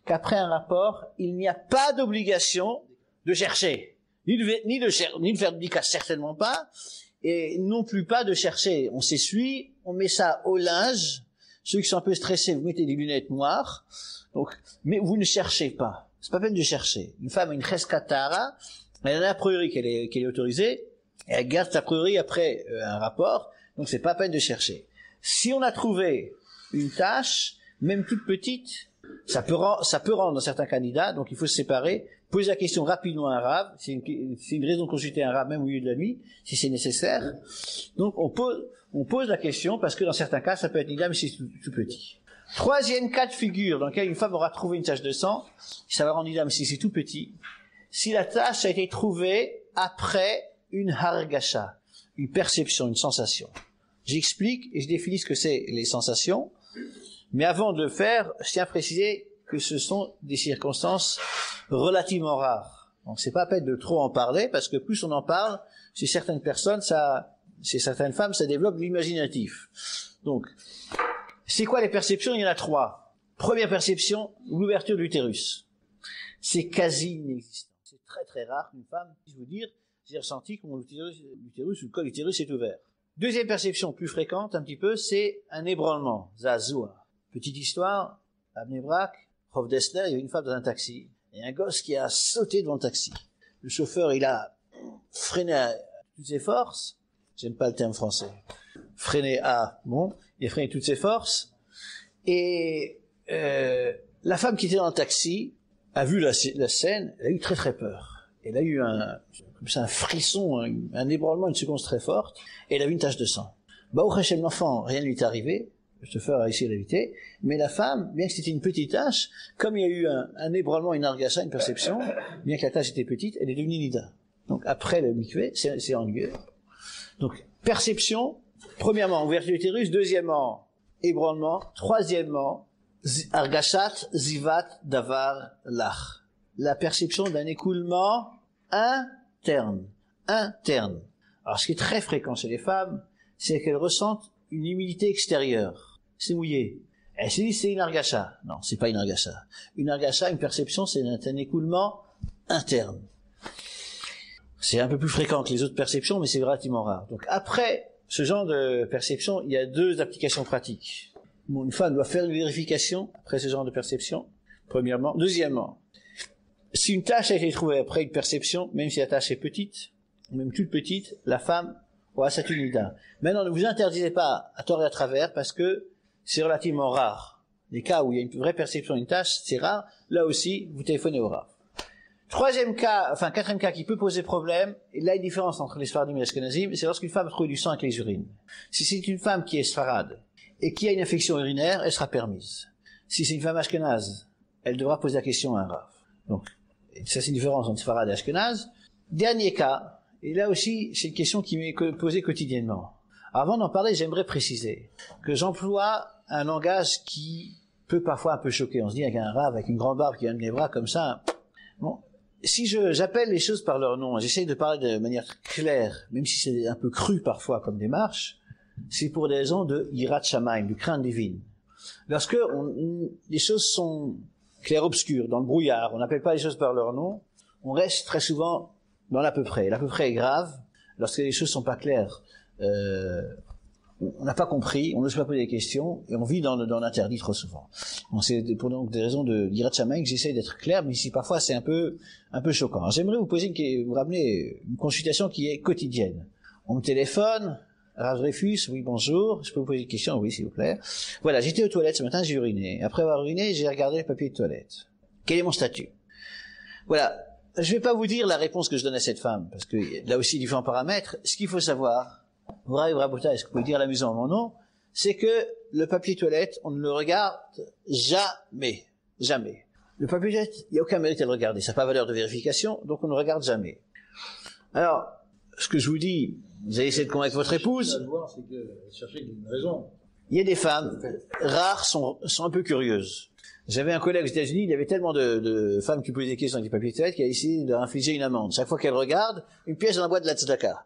Speaker 1: qu'après un rapport, il n'y a pas d'obligation de chercher. Ni de faire du cas, certainement pas, et non plus pas de chercher. On s'essuie, on met ça au linge. Ceux qui sont un peu stressés, vous mettez des lunettes noires. Donc, mais vous ne cherchez pas. C'est pas peine de chercher. Une femme a une cheskatara, elle a a priori qu'elle est autorisée, et elle garde sa priori après un rapport, donc c'est pas peine de chercher. Si on a trouvé une tâche, même toute petite, ça peut rendre dans certains candidats, donc il faut se séparer, poser la question rapidement à un rave, c'est une raison de consulter un rave même au milieu de la nuit, si c'est nécessaire. Donc on pose la question, parce que dans certains cas, ça peut être nida, mais c'est tout petit. Troisième cas de figure, dans lequel une femme aura trouvé une tache de sang, ça va rendre nida, mais si c'est tout petit, si la tache a été trouvée après une hargasha, une perception, une sensation. J'explique et je définis ce que c'est les sensations, mais avant de le faire, je tiens à préciser que ce sont des circonstances relativement rares. Donc c'est pas la peine de trop en parler, parce que plus on en parle, chez certaines personnes, chez certaines femmes, ça développe l'imaginatif. Donc, c'est quoi les perceptions? Il y en a 3. Première perception, l'ouverture de l'utérus. C'est quasi inexistant. C'est très très rare qu'une femme puisse vous dire, j'ai ressenti que mon utérus ou le col utérus est ouvert. Deuxième perception plus fréquente, un petit peu, c'est un ébranlement, zazua. Petite histoire, à Bnei Brak, Rav Dessler, il y avait une femme dans un taxi, et un gosse qui a sauté devant le taxi. Le chauffeur, il a freiné à toutes ses forces, j'aime pas le terme français, freiné à, bon, il a freiné toutes ses forces, et la femme qui était dans le taxi a vu la scène, elle a eu très très peur. Elle a eu un frisson, un ébranlement, une secousse très forte, et elle a vu une tache de sang. Baruch Hashem, l'enfant, rien ne lui est arrivé, le chauffeur a essayé d'éviter, mais la femme, bien que c'était une petite tache, comme il y a eu un ébranlement, une argasha, une perception, bien que la tache était petite, elle est devenue nida. Donc après le mikvé, c'est ennuyeux. Donc perception, premièrement, ouverture de l'utérus, deuxièmement, ébranlement, troisièmement, argashat, zivat, davar, lach. La perception d'un écoulement interne. Alors ce qui est très fréquent chez les femmes, c'est qu'elles ressentent une humidité extérieure. C'est mouillé. Elle se dit c'est une argasha. Non, c'est pas une argasha. Une argasha, une perception, c'est un écoulement interne. C'est un peu plus fréquent que les autres perceptions, mais c'est relativement rare. Donc après ce genre de perception, il y a 2 applications pratiques. Une femme doit faire une vérification après ce genre de perception, premièrement. Deuxièmement, si une tâche a été trouvée après une perception, même si la tâche est petite, même toute petite, la femme aura sa nida. Maintenant, ne vous interdisez pas à tort et à travers, parce que c'est relativement rare. Les cas où il y a une vraie perception d'une tâche, c'est rare. Là aussi, vous téléphonez au rave. Quatrième cas qui peut poser problème, et là, il y a une différence entre les Sfaradim et les Ashkenazim, c'est lorsqu'une femme trouve du sang avec les urines. Si c'est une femme qui est Sfarade, et qui a une infection urinaire, elle sera permise. Si c'est une femme ashkénaze, elle devra poser la question à un rav. Donc, ça c'est une différence entre Sfarad et Ashkénaze. Dernier cas, et là aussi c'est une question qui m'est posée quotidiennement. Avant d'en parler, j'aimerais préciser que j'emploie un langage qui peut parfois un peu choquer. On se dit avec un rav, avec une grande barbe qui vient de mes bras comme ça. Bon, si j'appelle les choses par leur nom, j'essaye de parler de manière claire, même si c'est un peu cru parfois comme démarche, c'est pour des raisons de yirat shamayim, de crainte divine. Lorsque les choses sont clair-obscur, dans le brouillard, on n'appelle pas les choses par leur nom, on reste très souvent dans l'à peu près. L'à peu près est grave, lorsque les choses sont pas claires, on n'a pas compris, on n'ose pas poser des questions, et on vit dans l'interdit trop souvent. Bon, c'est pour donc des raisons de yirat shamayim que j'essaie d'être clair, mais ici parfois c'est un peu choquant. Alors, j'aimerais vous ramener une consultation qui est quotidienne. On me téléphone, Rav Dreyfus, oui bonjour, je peux vous poser une question? Oui s'il vous plaît. Voilà, j'étais aux toilettes ce matin, j'ai uriné. Après avoir uriné, j'ai regardé le papier de toilette. Quel est mon statut? Voilà, je vais pas vous dire la réponse que je donne à cette femme, parce que là aussi différents paramètres. Ce qu'il faut savoir, Rav Rabota, est-ce que vous pouvez dire à la maison mon nom, c'est que le papier de toilette, on ne le regarde jamais. Jamais. Le papier de toilette, il n'y a aucun mérite à le regarder, ça n'a pas valeur de vérification, donc on ne le regarde jamais. Alors, ce que je vous dis, vous allez essayer de convaincre votre épouse. Il y a des femmes rares sont un peu curieuses. J'avais un collègue aux États-Unis, il y avait tellement de femmes qui posaient des questions avec des papiers de toilette qu'il a essayé de leur infliger une amende. Chaque fois qu'elle regarde, une pièce dans la boîte de la tzedaka.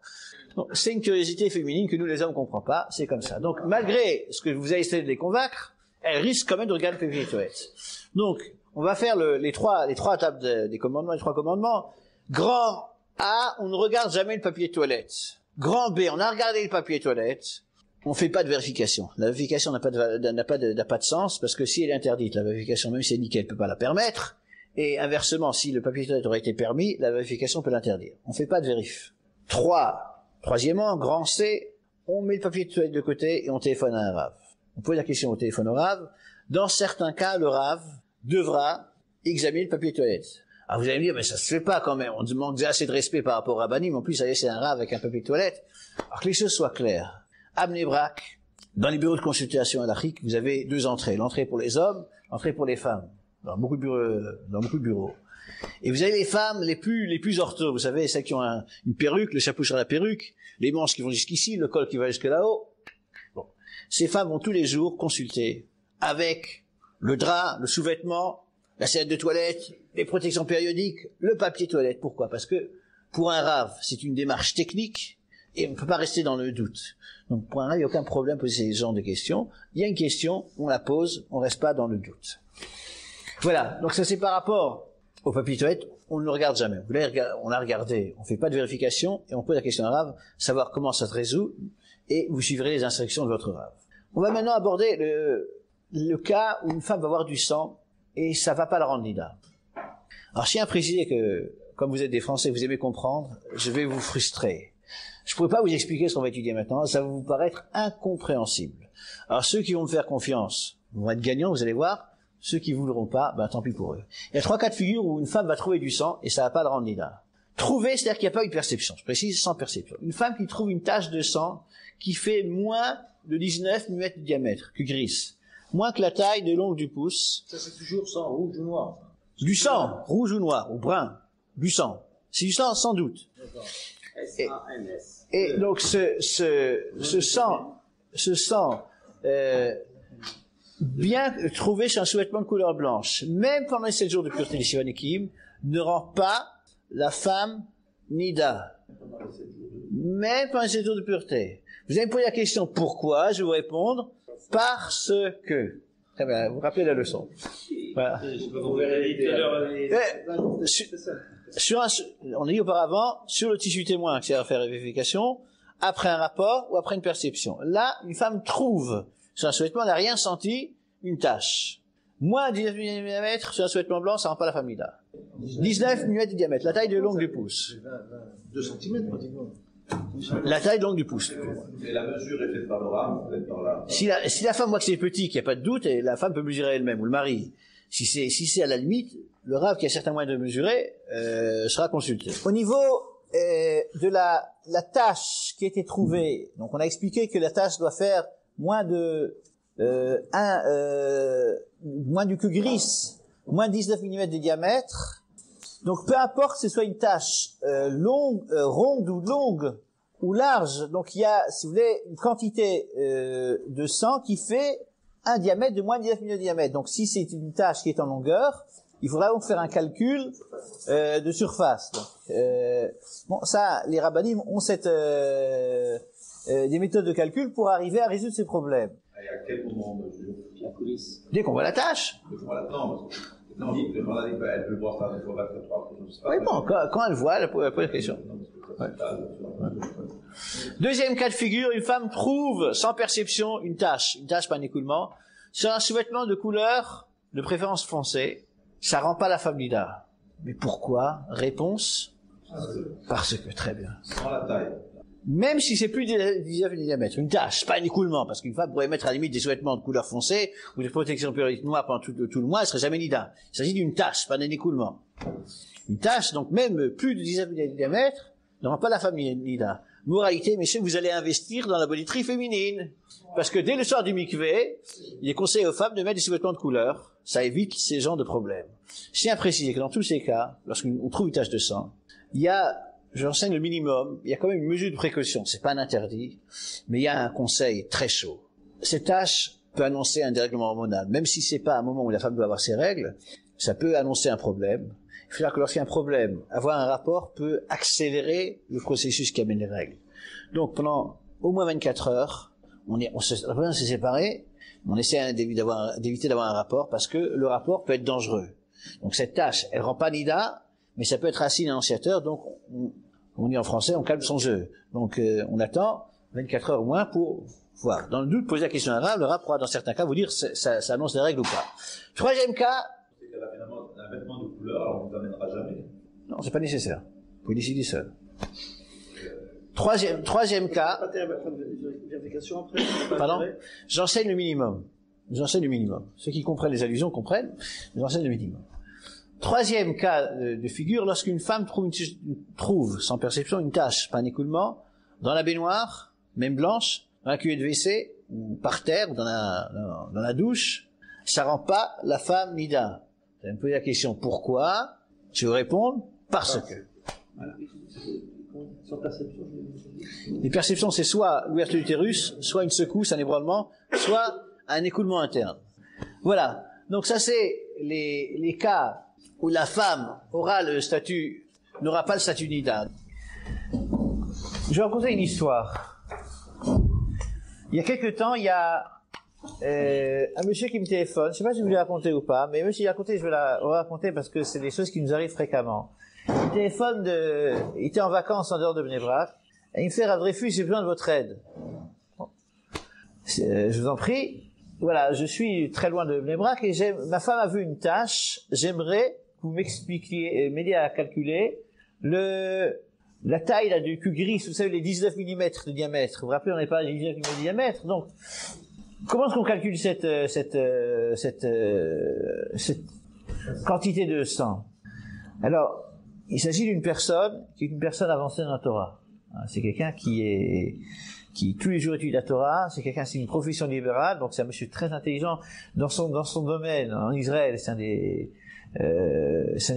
Speaker 1: C'est une curiosité féminine que nous les hommes ne comprenons pas, c'est comme ça. Donc malgré ce que vous avez essayé de les convaincre, elles risquent quand même de regarder le papier de toilette. Donc on va faire les trois étapes des commandements, les trois commandements. Grand A, on ne regarde jamais le papier de toilette. Grand B, on a regardé le papier de toilette, on fait pas de vérification. La vérification n'a pas de sens, parce que si elle est interdite, la vérification, même si elle est nickel, peut pas la permettre, et inversement, si le papier de toilette aurait été permis, la vérification peut l'interdire. On fait pas de vérif. Troisièmement, grand C, on met le papier de toilette de côté et on téléphone à un rav. On pose la question au téléphone au rav. Dans certains cas, le rav devra examiner le papier de toilette. Alors vous allez me dire, mais ça se fait pas quand même, on demande assez de respect par rapport à Banim, en plus, ça y est, c'est un rav avec un papier de toilette. Alors que les choses soient claires. À Bnei Brak, dans les bureaux de consultation halachique, vous avez deux entrées. L'entrée pour les hommes, l'entrée pour les femmes. Dans beaucoup de bureaux. Et vous avez les femmes les plus ortho, vous savez, celles qui ont une perruque, le chapeau sur la perruque, les manches qui vont jusqu'ici, le col qui va jusque là-haut. Bon. Ces femmes vont tous les jours consulter avec le drap, le sous-vêtement, la serviette de toilette, les protections périodiques, le papier toilette. Pourquoi? Parce que pour un rav, c'est une démarche technique et on ne peut pas rester dans le doute. Donc pour un rav, il n'y a aucun problème de poser ce genre de questions. Il y a une question, on la pose, on ne reste pas dans le doute. Voilà, donc ça c'est par rapport au papier toilette, on ne le regarde jamais. On l'a regardé, on ne fait pas de vérification et on pose la question à un rav, savoir comment ça se résout et vous suivrez les instructions de votre rav. On va maintenant aborder le cas où une femme va avoir du sang et ça va pas la rendre nida. Alors, je tiens à préciser que, comme vous êtes des Français, vous aimez comprendre, je vais vous frustrer. Je pourrais pas vous expliquer ce qu'on va étudier maintenant, ça va vous paraître incompréhensible. Alors, ceux qui vont me faire confiance vont être gagnants, vous allez voir. Ceux qui voudront pas, ben, tant pis pour eux. Il y a 3 cas de figure où une femme va trouver du sang et ça va pas la rendre nida. Trouver, c'est-à-dire qu'il n'y a pas une perception. Je précise, sans perception. Une femme qui trouve une tache de sang qui fait moins de 19 mm de diamètre, que grise. Moins que la taille de longue du pouce.
Speaker 2: Ça, c'est toujours sang rouge ou noir.
Speaker 1: Du sang, rouge ou noir, ou brun. Du sang. C'est du sang, sans doute. Et donc, ce sang, bien trouvé sur un sous-vêtement de couleur blanche, même pendant les 7 jours de pureté des Shivanikim, ne rend pas la femme nida. Même pendant les 7 jours de pureté. Vous allez me poser la question, pourquoi? Je vais vous répondre, parce que. Très bien, vous vous rappelez la leçon. Voilà. On a dit auparavant, sur le tissu témoin, qui sert à faire la vérification, après un rapport ou après une perception. Là, une femme trouve, sur un sous-vêtement, elle n'a rien senti, une tache. Moins de 19 mm sur un sous-vêtement blanc, ça rend pas la femme nida. 19 mm de diamètre, la taille de longue du pouce.
Speaker 2: 2 cm pratiquement.
Speaker 1: La taille longue du pouce.
Speaker 3: Et la mesure est faite par le ram, faite par la...
Speaker 1: Si la femme voit que c'est petit, qu'il n'y a pas de doute, et la femme peut mesurer elle-même, ou le mari. Si c'est à la limite, le rav qui a certains moyens de mesurer, sera consulté. Au niveau, de la tâche qui a été trouvée, donc on a expliqué que la tâche doit faire moins de moins du que gris, moins 19 mm de diamètre. Donc peu importe que ce soit une tache longue, ronde ou longue ou large, donc il y a, si vous voulez, une quantité de sang qui fait un diamètre de moins de 19 mm de diamètre. Donc si c'est une tache qui est en longueur, il faudra donc faire un calcul de surface. Donc, bon, ça, les rabbinim ont des méthodes de calcul pour arriver à résoudre ces problèmes.
Speaker 3: Et à quel moment on mesure la police?
Speaker 1: Dès qu'on voit la tâche.
Speaker 3: Non, elle peut voir ça, elle peut voir ça.
Speaker 1: Oui, bon, quand elle voit, elle pose la question. Ouais. Deuxième cas de figure, une femme trouve sans perception une tache pas un écoulement, sur un sous-vêtement de couleur, de préférence foncée. Ça rend pas la femme nida. Mais pourquoi? Réponse. Parce que, très bien.
Speaker 3: Sans la taille.
Speaker 1: Même si c'est plus de 19 mm, une tache, pas un écoulement, parce qu'une femme pourrait mettre à la limite des sous-vêtements de couleur foncée ou des protections périodiques noires pendant tout le mois, elle serait jamais nida. Il s'agit d'une tache, pas d'un écoulement. Une tache, donc même plus de 19 mm, ne rend pas la femme nida. Moralité, messieurs, vous allez investir dans la bonneterie féminine. Parce que dès le soir du mikvé, il est conseillé aux femmes de mettre des sous-vêtements de couleur. Ça évite ces genres de problèmes. Je tiens à préciser que dans tous ces cas, lorsqu'on trouve une tache de sang, il y a, j'enseigne le minimum, il y a quand même une mesure de précaution. C'est pas un interdit, mais il y a un conseil très chaud. Cette tache peut annoncer un dérèglement hormonal. Même si c'est pas un moment où la femme doit avoir ses règles, ça peut annoncer un problème. Il faut dire que lorsqu'il y a un problème, avoir un rapport peut accélérer le processus qui amène les règles. Donc, au moins 24 heures, on s'est séparés, on essaie d'éviter d'avoir un rapport parce que le rapport peut être dangereux. Donc, cette tâche, elle rend pas nida, mais ça peut être un signe annonciateur, donc, on dit en français, on calme son jeu. Donc, on attend 24 heures au moins pour voir. Dans le doute, poser la question à un rab, le rab pourra dans certains cas vous dire ça annonce des règles ou pas. Troisième cas.
Speaker 3: C'est qu'elle a finalement un vêtement de couleur, alors on ne vous amènera jamais.
Speaker 1: Non, c'est pas nécessaire. Vous pouvez décider seul. Troisième cas. Pardon? J'enseigne le minimum. Ceux qui comprennent les allusions comprennent. J'enseigne le minimum. Troisième cas de figure, lorsqu'une femme trouve sans perception une tache, pas un écoulement, dans la baignoire, même blanche, dans la cuvette de WC, ou par terre, ou dans la douche, ça rend pas la femme nida. Vous allez me poser la question, pourquoi? Je vais répondre, parce que. Voilà.
Speaker 6: Sans perception.
Speaker 1: Les perceptions, c'est soit l'ouverture de l'utérus, soit une secousse, un ébranlement, soit un écoulement interne. Voilà. Donc ça, c'est les cas où la femme n'aura pas le statut nida. Je vais raconter une histoire. Il y a quelque temps, il y a un monsieur qui me téléphone. Je ne sais pas si je vous l'ai raconté ou pas, mais même si je l'ai raconté, je vais la raconter parce que c'est des choses qui nous arrivent fréquemment. Il téléphone il était en vacances en dehors de Bnei Brak, et il me fait, Rav Dreyfus, j'ai besoin de votre aide. Bon. Je vous en prie. Voilà, je suis très loin de Bnei Brak et ma femme a vu une tâche. J'aimerais que vous m'expliquiez, m'aider à calculer la taille là, du cul gris, vous savez, les 19 mm de diamètre. Vous vous rappelez, on n'est pas à 19 mm de diamètre. Donc, comment est-ce qu'on calcule cette quantité de sang? Alors, il s'agit d'une personne qui est une personne avancée dans la Torah. C'est quelqu'un qui tous les jours étudie la Torah. C'est une profession libérale, donc c'est un monsieur très intelligent dans son domaine. En Israël, c'est un des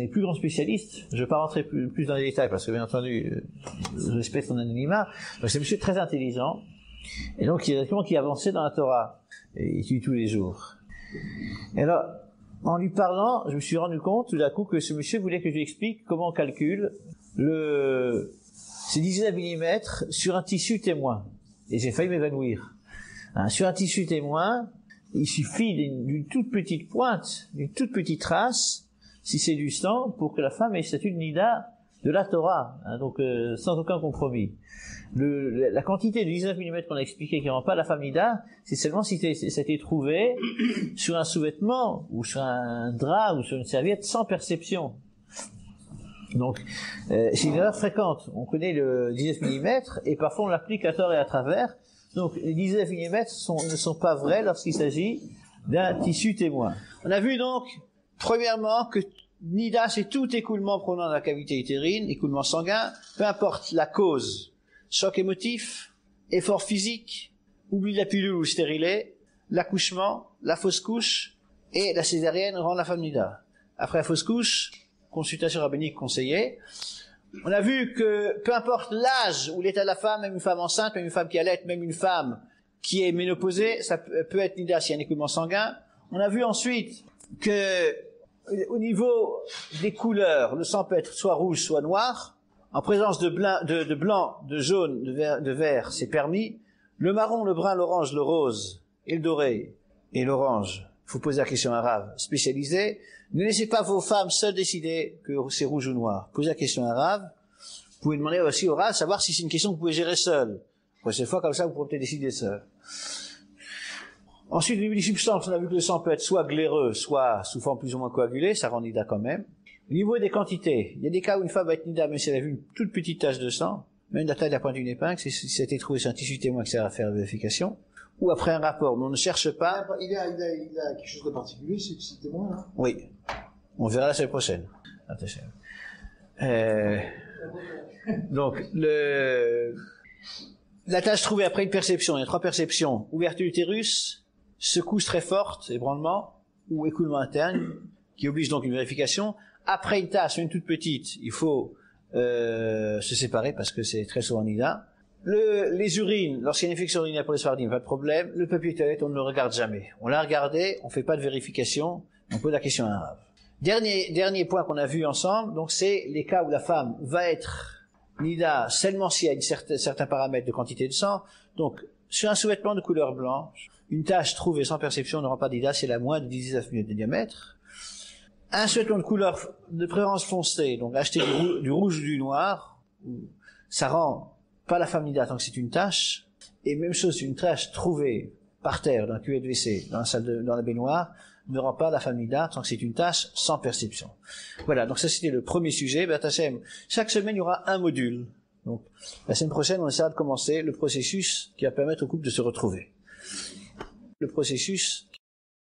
Speaker 1: plus grands spécialistes. Je ne vais pas rentrer plus dans les détails parce que bien entendu, je respecte son anonymat. Donc c'est un monsieur très intelligent et donc qui est avancé dans la Torah et il étudie tous les jours. Et alors, en lui parlant, je me suis rendu compte tout d'un coup que ce monsieur voulait que je lui explique comment on calcule ces 19 mm sur un tissu témoin. Et j'ai failli m'évanouir. Sur un tissu témoin, il suffit d'une toute petite pointe, d'une toute petite trace, si c'est du sang, pour que la femme ait le statut de nida de la Torah. Donc sans aucun compromis. La quantité de 19 mm qu'on a expliqué qui ne rend pas la femme nida, c'est seulement si ça a été trouvé sur un sous-vêtement, ou sur un drap, ou sur une serviette, sans perception. Donc, c'est une erreur fréquente. On connaît le 19 mm, et parfois on l'applique à tort et à travers. Donc, les 19 mm ne sont pas vrais lorsqu'il s'agit d'un tissu témoin. On a vu donc, premièrement, que nida, c'est tout écoulement provenant de la cavité utérine, écoulement sanguin, peu importe la cause. Choc émotif, effort physique, oubli de la pilule ou stérilet, l'accouchement, la fausse couche et la césarienne rend la femme nida. Après la fausse couche, consultation rabbinique conseillée. On a vu que peu importe l'âge ou l'état de la femme, même une femme enceinte, même une femme qui allait, même une femme qui est ménopausée, ça peut être nida s'il y a un écoulement sanguin. On a vu ensuite que au niveau des couleurs, le sang peut être soit rouge, soit noir. En présence de blanc, de jaune, de vert, c'est permis. Le marron, le brun, l'orange, le rose et le doré et l'orange. Il faut poser la question à un rave spécialisé. Ne laissez pas vos femmes seules décider que c'est rouge ou noir. Posez la question à un rave. Vous pouvez demander aussi au rave, savoir si c'est une question que vous pouvez gérer seul. La prochaine fois, comme ça, vous pourrez peut-être décider seul. Ensuite, au niveau des substances, on a vu que le sang peut être soit glaireux, soit sous forme plus ou moins coagulée, ça rend nida quand même. Au niveau des quantités, il y a des cas où une femme va être nida, même si elle a vu une toute petite tache de sang, même la taille de la pointe d'une épingle, si ça a été trouvé sur un tissu témoin que ça va faire vérification, ou après un rapport, mais on ne cherche pas.
Speaker 2: Il a quelque chose de particulier, ce témoin, là?
Speaker 1: Oui. On verra la semaine prochaine. Attention. Donc, la tache trouvée après une perception, il y a 3 perceptions. Ouverture d'utérus, secousse très forte, ébranlement, ou écoulement interne, qui oblige donc une vérification. Après une tache, même toute petite, il faut se séparer parce que c'est très souvent nida. Les urines, lorsqu'il y a une infection urinaire pour les sfardim, pas de problème. Le papier toilette, on ne le regarde jamais. On l'a regardé, on fait pas de vérification, on pose la question à un rave. Dernier point qu'on a vu ensemble, donc c'est les cas où la femme va être nida seulement s'il y a certains paramètres de quantité de sang. Donc, sur un sous-vêtement de couleur blanche, une tache trouvée sans perception ne rend pas nida, c'est la moins de 19 mm de diamètre. Un sous-vêtement de couleur de préférence foncée, donc acheter du rouge ou du noir, ça rend pas la femme nida tant que c'est une tache. Et même chose, une tache trouvée par terre dans la cuvette de WC, dans la baignoire, ne rend pas la femme nida tant que c'est une tache sans perception. Voilà, donc ça c'était le premier sujet. Chaque semaine il y aura un module. Donc la semaine prochaine on essaiera de commencer le processus qui va permettre au couple de se retrouver. Le processus